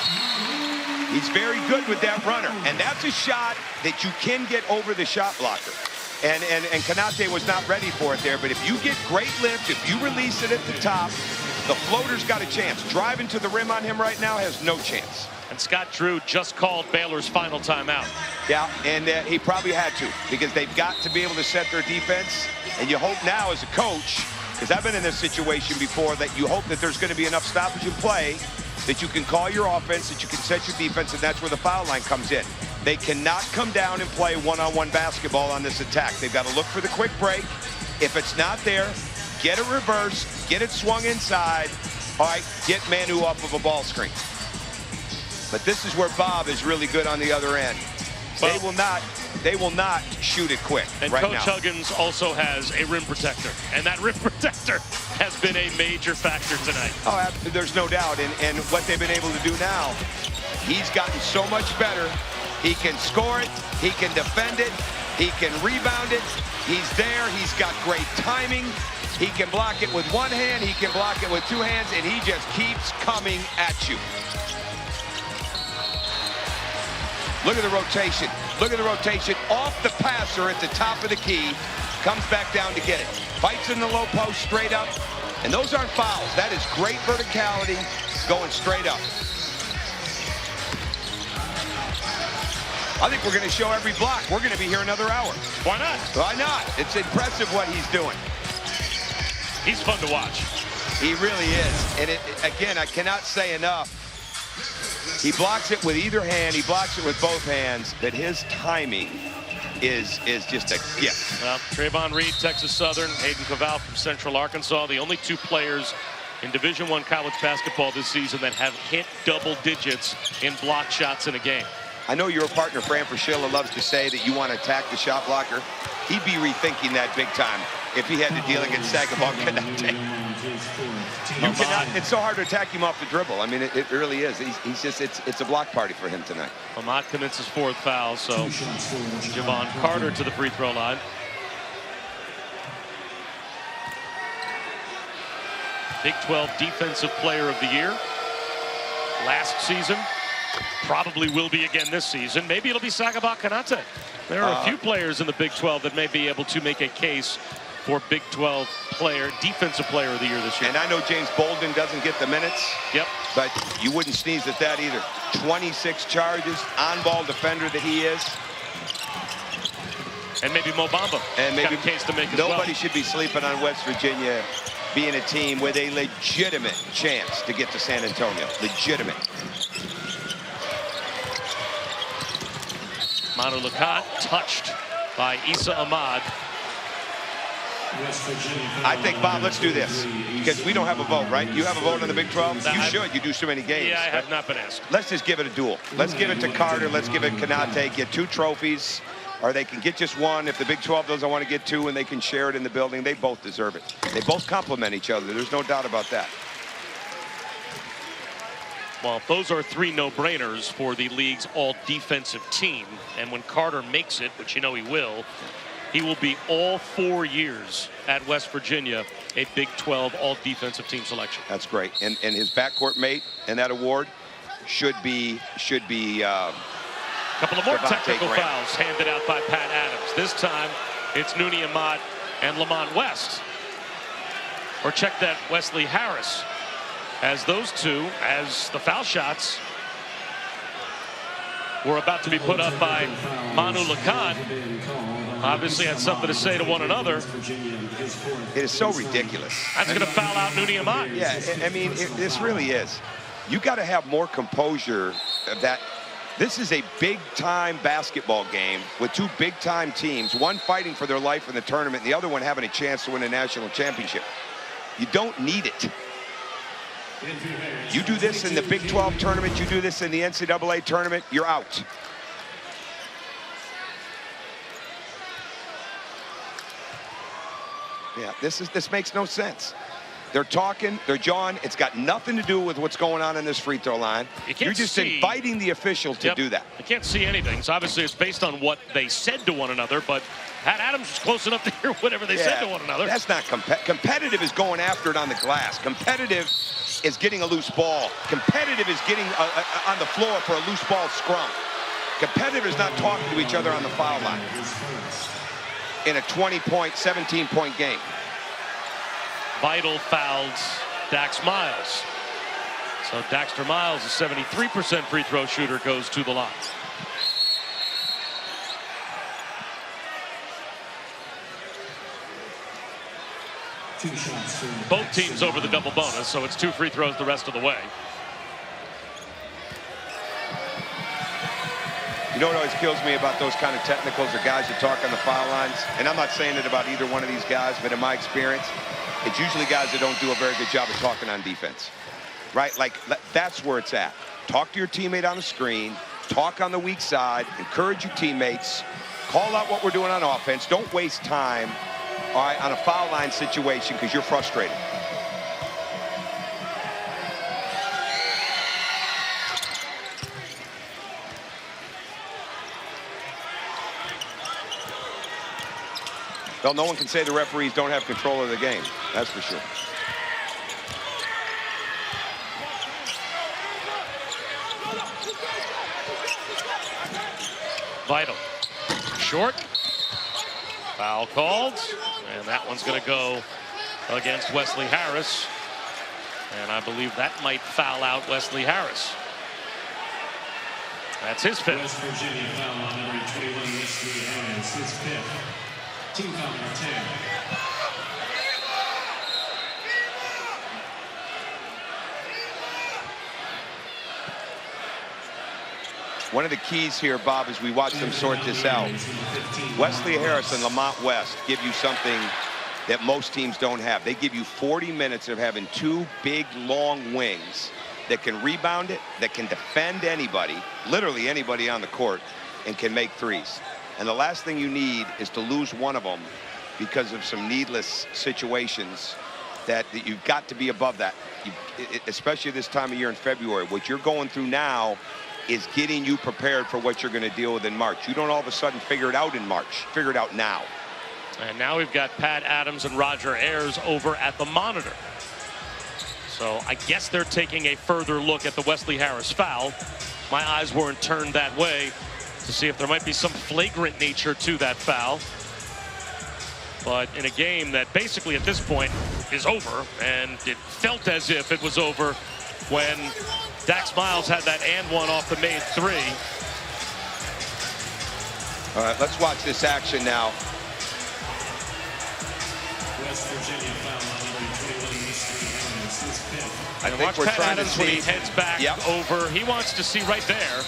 He's very good with that runner, and that's a shot that you can get over the shot blocker. And Kanate was not ready for it there, but if you get great lift, if you release it at the top, the floater's got a chance. Driving to the rim on him right now has no chance. And Scott Drew just called Baylor's final timeout. Yeah, and he probably had to, because they've got to be able to set their defense. And you hope now as a coach, because I've been in this situation before, that you hope that there's going to be enough stoppage in play that you can call your offense, that you can set your defense, and that's where the foul line comes in. They cannot come down and play one-on-one basketball on this attack. They've got to look for the quick break. If it's not there, get it reversed, get it swung inside. All right, get Manu off of a ball screen. But this is where Bob is really good on the other end. Well, they will not shoot it quick and right Coach now. Huggins also has a rim protector, and that rim protector has been a major factor tonight. Oh, there's no doubt. And what they've been able to do now, he's gotten so much better. He can score it, he can defend it, he can rebound it. He's there, he's got great timing. He can block it with one hand, he can block it with two hands, and he just keeps coming at you. Look at the rotation. Look at the rotation off the passer at the top of the key. Comes back down to get it. Fights in the low post straight up. And those aren't fouls. That is great verticality going straight up. I think we're going to show every block. We're going to be here another hour. Why not? Why not? It's impressive what he's doing. He's fun to watch. He really is. And again, I cannot say enough. He blocks it with either hand. He blocks it with both hands. But his timing is just a gift. Well, Trayvon Reed, Texas Southern, Hayden Cavall from Central Arkansas, the only two players in Division I college basketball this season that have hit double digits in block shots in a game. I know your partner, Fran Fraschilla, loves to say that you want to attack the shot blocker. He'd be rethinking that big time if he had to deal against Sagabon Kanate. It's so hard to attack him off the dribble. I mean, it really is. He's just, it's a block party for him tonight. Ahmad commits his fourth foul, so Javon Carter to the free throw line. Big 12 Defensive Player of the Year last season. Probably will be again this season. Maybe it'll be Sagabon Kanate. There are a few players in the Big 12 that may be able to make a case for Big 12 Defensive Player of the Year this year. And I know James Bolden doesn't get the minutes. Yep. But you wouldn't sneeze at that either. 26 charges, on-ball defender that he is. And maybe Mo Bamba. And maybe got a case to make as nobody well. should be sleeping on West Virginia being a team with a legitimate chance to get to San Antonio. Legitimate. Manu Lacan touched by Issa Ahmad. I think, Bob, let's do this, because we don't have a vote, right? You have a vote on the Big 12? You should. You do so many games. Yeah, I have not been asked. Let's just give it a duel. Let's give it to Carter. Let's give it Kanate. Get 2 trophies, or they can get just 1. If the Big 12 doesn't want to get 2 and they can share it in the building, they both deserve it. They both complement each other. There's no doubt about that. Well, those are 3 no-brainers for the league's all-defensive team. And when Carter makes it, which you know he will be all 4 years at West Virginia a Big 12 all-defensive team selection. That's great. And his backcourt mate and that award should be a couple of more technical fouls handed out by Pat Adams. This time, it's Nooney Ahmad and Lamont West. Or check that Wesley Harris. As those two, as the foul shots were about to be put up by Manu Lacan, obviously had something to say to one another. It is so ridiculous. That's going to foul out Nooney Ahmad. Yeah, I mean, this really is. You got to have more composure. That this is a big-time basketball game with two big-time teams, one fighting for their life in the tournament, and the other one having a chance to win a national championship. You don't need it. You do this in the Big 12 tournament, you do this in the NCAA tournament, you're out. Yeah, this makes no sense. They're talking, they're jawing. It's got nothing to do with what's going on in this free throw line. You're just inviting the official to do that. You can't see anything. So obviously it's based on what they said to one another, but Pat Adams was close enough to hear whatever they said to one another. That's not competitive is going after it on the glass. Competitive is getting a loose ball. Competitive is getting on the floor for a loose ball scrum. Competitive is not talking to each other on the foul line in a 20-point, 17-point game. Vital fouls Dax Miles. So Daxter Miles, a 73% free throw shooter, goes to the line. Both teams over the double bonus, so it's 2 free throws the rest of the way. You know what always kills me about those kind of technicals or guys that talk on the foul lines? And I'm not saying it about either one of these guys, but in my experience, it's usually guys that don't do a very good job of talking on defense, right? Like, that's where it's at. Talk to your teammate on the screen, talk on the weak side, encourage your teammates, call out what we're doing on offense. Don't waste time, all right, on a foul line situation because you're frustrated. Well, no one can say the referees don't have control of the game. That's for sure. Vital. Short. Foul called. And that one's going to go against Wesley Harris. And I believe that might foul out Wesley Harris. That's his fifth. West Virginia foul on number 21, Wesley Harris, his fifth. Team foul number 10. One of the keys here, Bob, as we watch them sort this out, Wesley Harris and Lamont West give you something that most teams don't have. They give you 40 minutes of having 2 big, long wings that can rebound it, that can defend anybody, literally anybody on the court, and can make threes. And the last thing you need is to lose one of them because of some needless situations that you've got to be above that, especially this time of year in February. What you're going through now is getting you prepared for what you're going to deal with in March. You don't all of a sudden figure it out in March. Figure it out now. And now we've got Pat Adams and Roger Ayers over at the monitor. So I guess they're taking a further look at the Wesley Harris foul. My eyes weren't turned that way to see if there might be some flagrant nature to that foul. But in a game that basically at this point is over, and it felt as if it was over when Dax Miles had that and one off the made 3. All right, let's watch this action now. West Virginia foul on number 21, Wesley Harris, his fifth. I think watch we're Pat trying Adams to when see. he heads back over. He wants to see right there.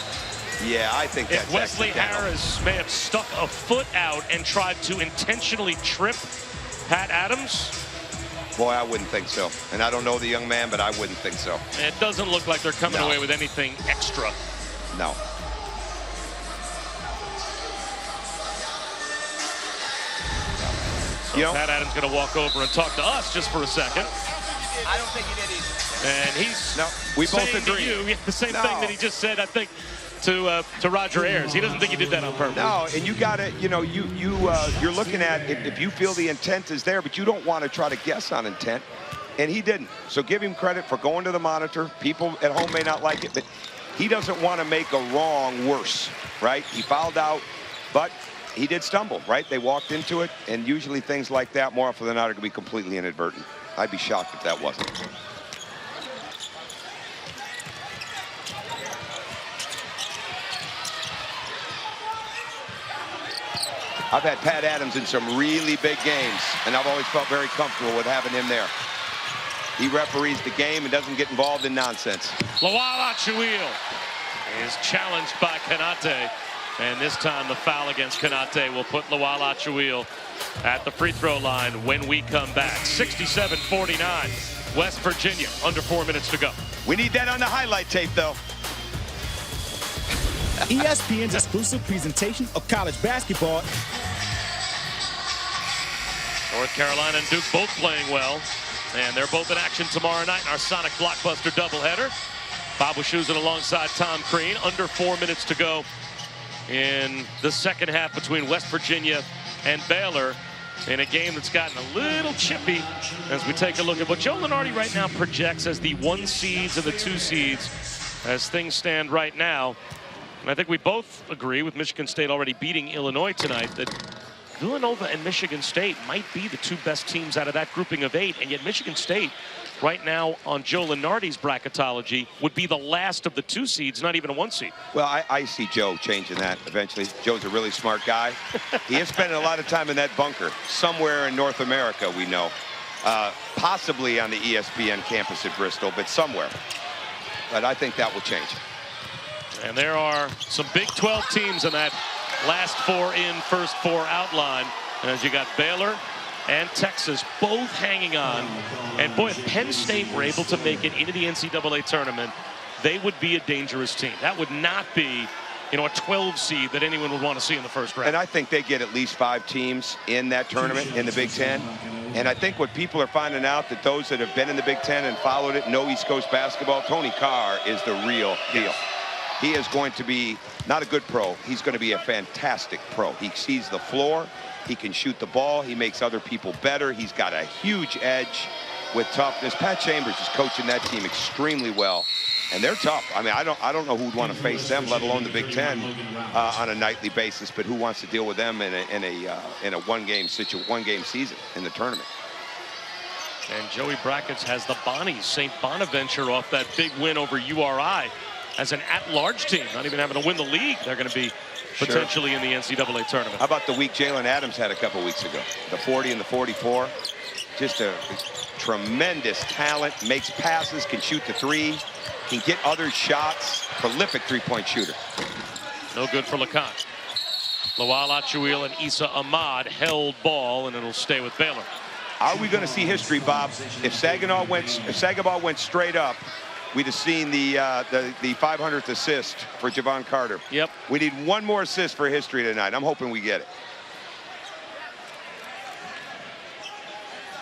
Yeah, I think that's if Wesley accidental. Harris may have stuck a foot out and tried to intentionally trip Pat Adams. Boy, I wouldn't think so. And I don't know the young man, but I wouldn't think so. It doesn't look like they're coming away with anything extra. No. So Pat Adams going to walk over and talk to us just for a second. I don't think he did either. And he's we both saying agree. to you the same thing that he just said, I think, to Roger Ayers. He doesn't think he did that on purpose. No, and you got to, you know, you're looking at if you feel the intent is there, but you don't want to try to guess on intent, and he didn't. So give him credit for going to the monitor. People at home may not like it, but he doesn't want to make a wrong worse, right? He fouled out, but he did stumble, right? They walked into it, and usually things like that, more often than not, are going to be completely inadvertent. I'd be shocked if that wasn't. I've had Pat Adams in some really big games, and I've always felt very comfortable with having him there. He referees the game and doesn't get involved in nonsense. Lawal Achuil is challenged by Kanate, and this time the foul against Kanate will put Lawal Achuil at the free throw line when we come back. 67-49, West Virginia, under 4 minutes to go. We need that on the highlight tape, though. ESPN's exclusive presentation of college basketball. North Carolina and Duke both playing well, and they're both in action tomorrow night in our Sonic Blockbuster doubleheader. Bob Wischusen alongside Tom Crean. Under 4 minutes to go in the second half between West Virginia and Baylor, in a game that's gotten a little chippy as we take a look at what Joe Lunardi right now projects as the 1 seeds and the 2 seeds as things stand right now. And I think we both agree, with Michigan State already beating Illinois tonight, that Villanova and Michigan State might be the 2 best teams out of that grouping of 8, and yet Michigan State right now on Joe Lunardi's bracketology would be the last of the 2 seeds, not even a 1 seed. Well, I see Joe changing that eventually. Joe's a really smart guy. He is spending a lot of time in that bunker somewhere in North America, we know. Possibly on the ESPN campus at Bristol, but somewhere. But I think that will change. And there are some Big 12 teams in that last 4 in, first 4 outline. As you got Baylor and Texas both hanging on. And boy, if Penn State were able to make it into the NCAA tournament, they would be a dangerous team. That would not be, you know, a 12 seed that anyone would want to see in the first round. And I think they get at least 5 teams in that tournament in the Big Ten. And I think what people are finding out, that those that have been in the Big Ten and followed it, know East Coast basketball, Tony Carr is the real deal. He is going to be not a good pro. He's going to be a fantastic pro. He sees the floor. He can shoot the ball. He makes other people better. He's got a huge edge with toughness. Pat Chambers is coaching that team extremely well, and they're tough. I mean, I don't know who'd want to face them, let alone the Big Ten on a nightly basis. But who wants to deal with them in a one-game season in the tournament? And Joey Brackets has the Bonnies, St. Bonaventure, off that big win over URI. As an at-large team, not even having to win the league, they're going to be potentially in the NCAA tournament. How about the week Jalen Adams had a couple weeks ago? The 40 and the 44. Just a tremendous talent, makes passes, can shoot the 3, can get other shots. Prolific three-point shooter. No good for LeConte. Lawal Achuil and Issa Ahmad held ball, and it'll stay with Baylor. Are we going to see history, Bob? If Saginaw went straight up, we'd have seen the 500th assist for Javon Carter. Yep. We need 1 more assist for history tonight. I'm hoping we get it.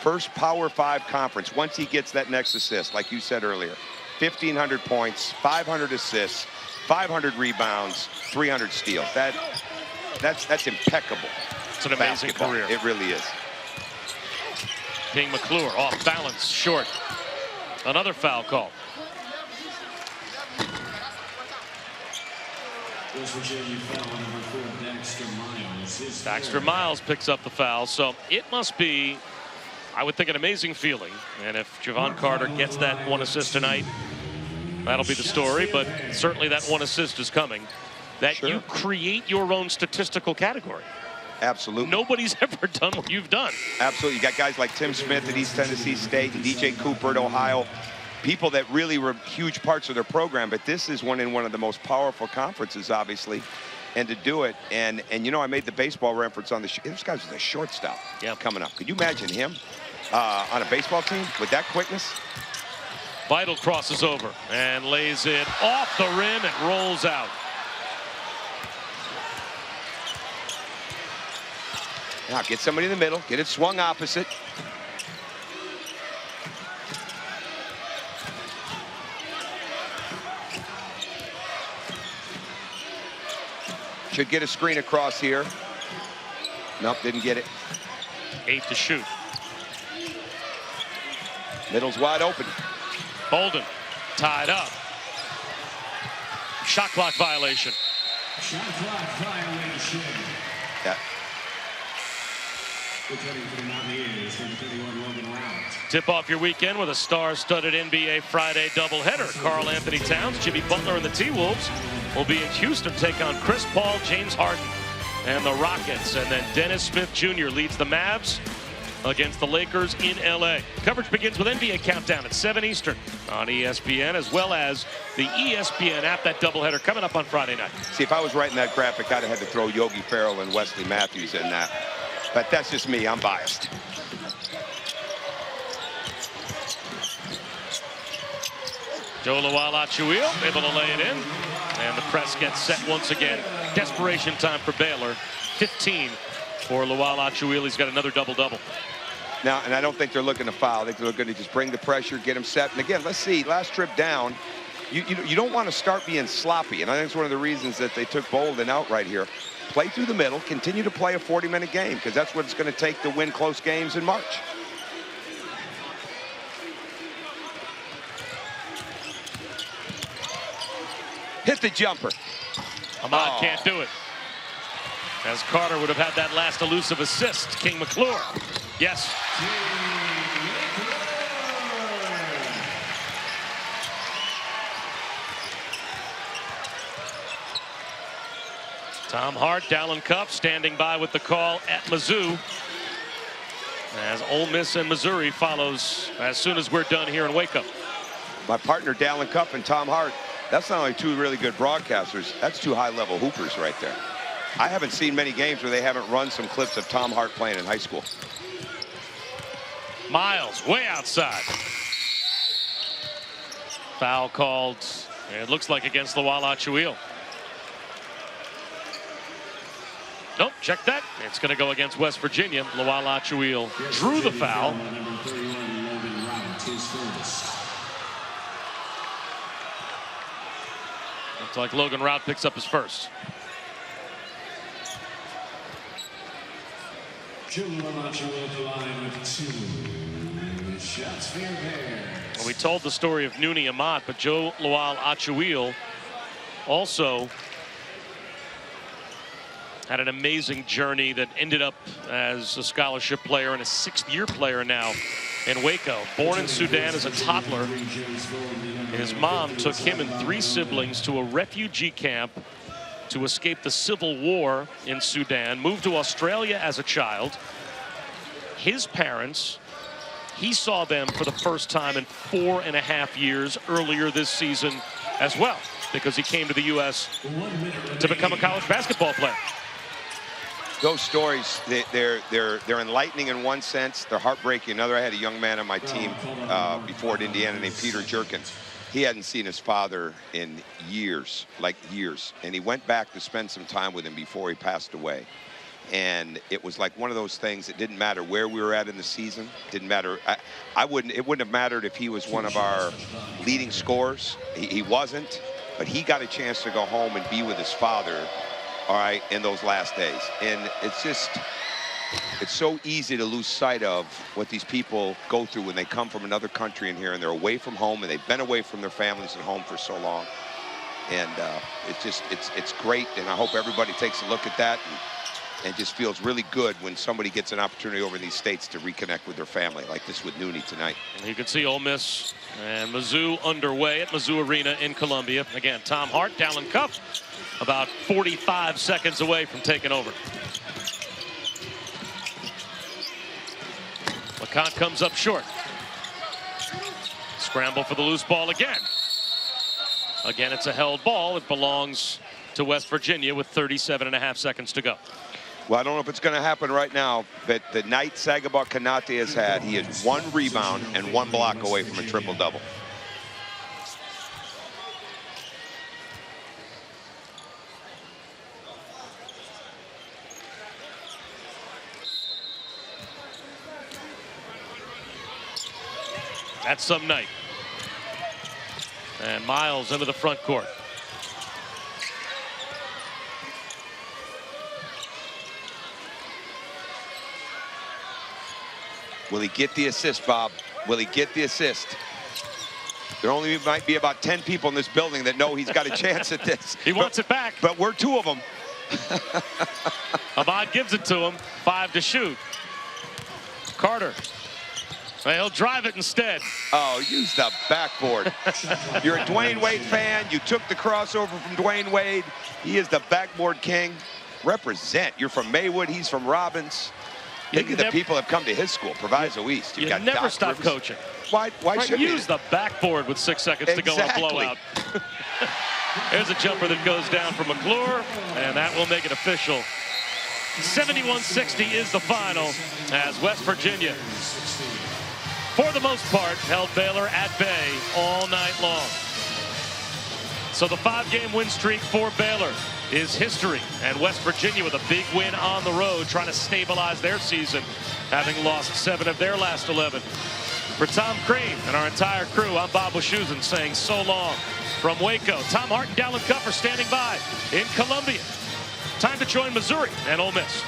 First Power 5 conference. Once he gets that next assist, like you said earlier, 1,500 points, 500 assists, 500 rebounds, 300 steals. That's impeccable. It's an amazing career. It really is. King McClure off balance, short. Another foul call. Baxter Miles picks up the foul, so it must be, I would think, an amazing feeling. And if Javon Carter gets that 1 assist tonight, that'll be the story. But certainly that 1 assist is coming. That you create your own statistical category. Absolutely. Nobody's ever done what you've done. Absolutely. You got guys like Tim Smith at East Tennessee State and DJ Cooper at Ohio. People that really were huge parts of their program, but this is one of the most powerful conferences, obviously, and to do it. And you know, I made the baseball reference on this guy's the shortstop coming up. Could you imagine him on a baseball team with that quickness? Vital crosses over and lays it off the rim and rolls out. Now get somebody in the middle, get it swung opposite. Should get a screen across here. Nope, didn't get it. 8 to shoot. Middle's wide open. Bolden tied up. Shot clock violation. Shot clock violation. Yeah. Returning for the Mountaineers, number 31, Logan Rout. Tip off your weekend with a star-studded NBA Friday doubleheader. Karl Anthony Towns, Jimmy Butler, and the T-Wolves will be in Houston to take on Chris Paul, James Harden, and the Rockets. And then Dennis Smith Jr. leads the Mavs against the Lakers in LA. Coverage begins with NBA Countdown at 7 Eastern on ESPN, as well as the ESPN app. That doubleheader coming up on Friday night. See, if I was writing that graphic, I'd have had to throw Yogi Ferrell and Wesley Matthews in that. But that's just me. I'm biased. Joe Lual-Acuil able to lay it in. And the press gets set once again. Desperation time for Baylor. 15 for Lual-Acuil. He's got another double-double. Now, and I don't think they're looking to foul. I think they're going to just bring the pressure, get him set. And again, let's see, last trip down, you don't want to start being sloppy. And I think it's one of the reasons that they took Bolden out right here. Play through the middle, continue to play a 40-minute game, because that's what it's going to take to win close games in March. Hit the jumper. Ahmad can't do it. As Carter would have had that last elusive assist. King McClure. Yes. Tom Hart, Dallin Cuff standing by with the call at Mizzou. As Ole Miss and Missouri follows as soon as we're done here in Waco. My partner, Dallin Cuff and Tom Hart, that's not only two really good broadcasters, that's two high-level hoopers right there. I haven't seen many games where they haven't run some clips of Tom Hart playing in high school. Miles way outside. Foul called, it looks like against Lual-Acuil. Nope, check that. It's going to go against West Virginia. Lual-Acuil drew the foul. Number 31, Logan Rout, his first. Looks like Logan Rout picks up his first. Joe Lual-Acuil at the line with 2 shots for your Bears. Well, we told the story of Nooni Amat, but Joe Lual-Acuil also had an amazing journey that ended up as a scholarship player and a 6th-year player now in Waco. Born in Sudan as a toddler, his mom took him and 3 siblings to a refugee camp to escape the civil war in Sudan, moved to Australia as a child. His parents, he saw them for the first time in 4.5 years earlier this season as well, because he came to the U.S. to become a college basketball player. Those stories, they're enlightening in one sense. They're heartbreaking. Another, I had a young man on my team before at Indiana named Peter Jerkin. He hadn't seen his father in years, like years. And he went back to spend some time with him before he passed away. And it was like one of those things that didn't matter where we were at in the season. Didn't matter. It wouldn't have mattered if he was one of our leading scorers. He wasn't. But he got a chance to go home and be with his father, all right, in those last days. And it's just, it's so easy to lose sight of what these people go through when they come from another country in here and they're away from home and they've been away from their families and home for so long. And it's great, and I hope everybody takes a look at that and just feels really good when somebody gets an opportunity over in these states to reconnect with their family, like this with Nooni tonight. And you can see Ole Miss and Mizzou underway at Mizzou Arena in Columbia. Again, Tom Hart, Dallin Cuff, about 45 seconds away from taking over. LeConte comes up short. Scramble for the loose ball again. Again, it's a held ball. It belongs to West Virginia with 37.5 seconds to go. Well, I don't know if it's going to happen right now, but the night Sagaba Kanate has had, he is 1 rebound and 1 block away from a triple-double. That's some night. And Miles into the front court. Will he get the assist, Bob? Will he get the assist? There only might be about 10 people in this building that know he's got a chance at this. He wants it back. But we're 2 of them. Ahmad gives it to him. 5 to shoot. Carter. He'll drive it instead. Oh, use the backboard. You're a Dwayne Wade fan. You took the crossover from Dwayne Wade. He is the backboard king. Represent. You're from Maywood. He's from Robbins. Think of the people that have come to his school, Proviso East. You've got never Doc stop Rivers. coaching. Why should we? Use the backboard with 6 seconds to go in a blowout. There's a jumper that goes down from McClure, and that will make it official. 71-60 is the final as West Virginia, for the most part, held Baylor at bay all night long. So the 5-game win streak for Baylor is history, and West Virginia with a big win on the road, trying to stabilize their season, having lost 7 of their last 11. For Tom Crean and our entire crew, I'm Bob Wischusen saying so long from Waco. Tom Hart and Dallin Cup are standing by in Columbia. Time to join Missouri and Ole Miss.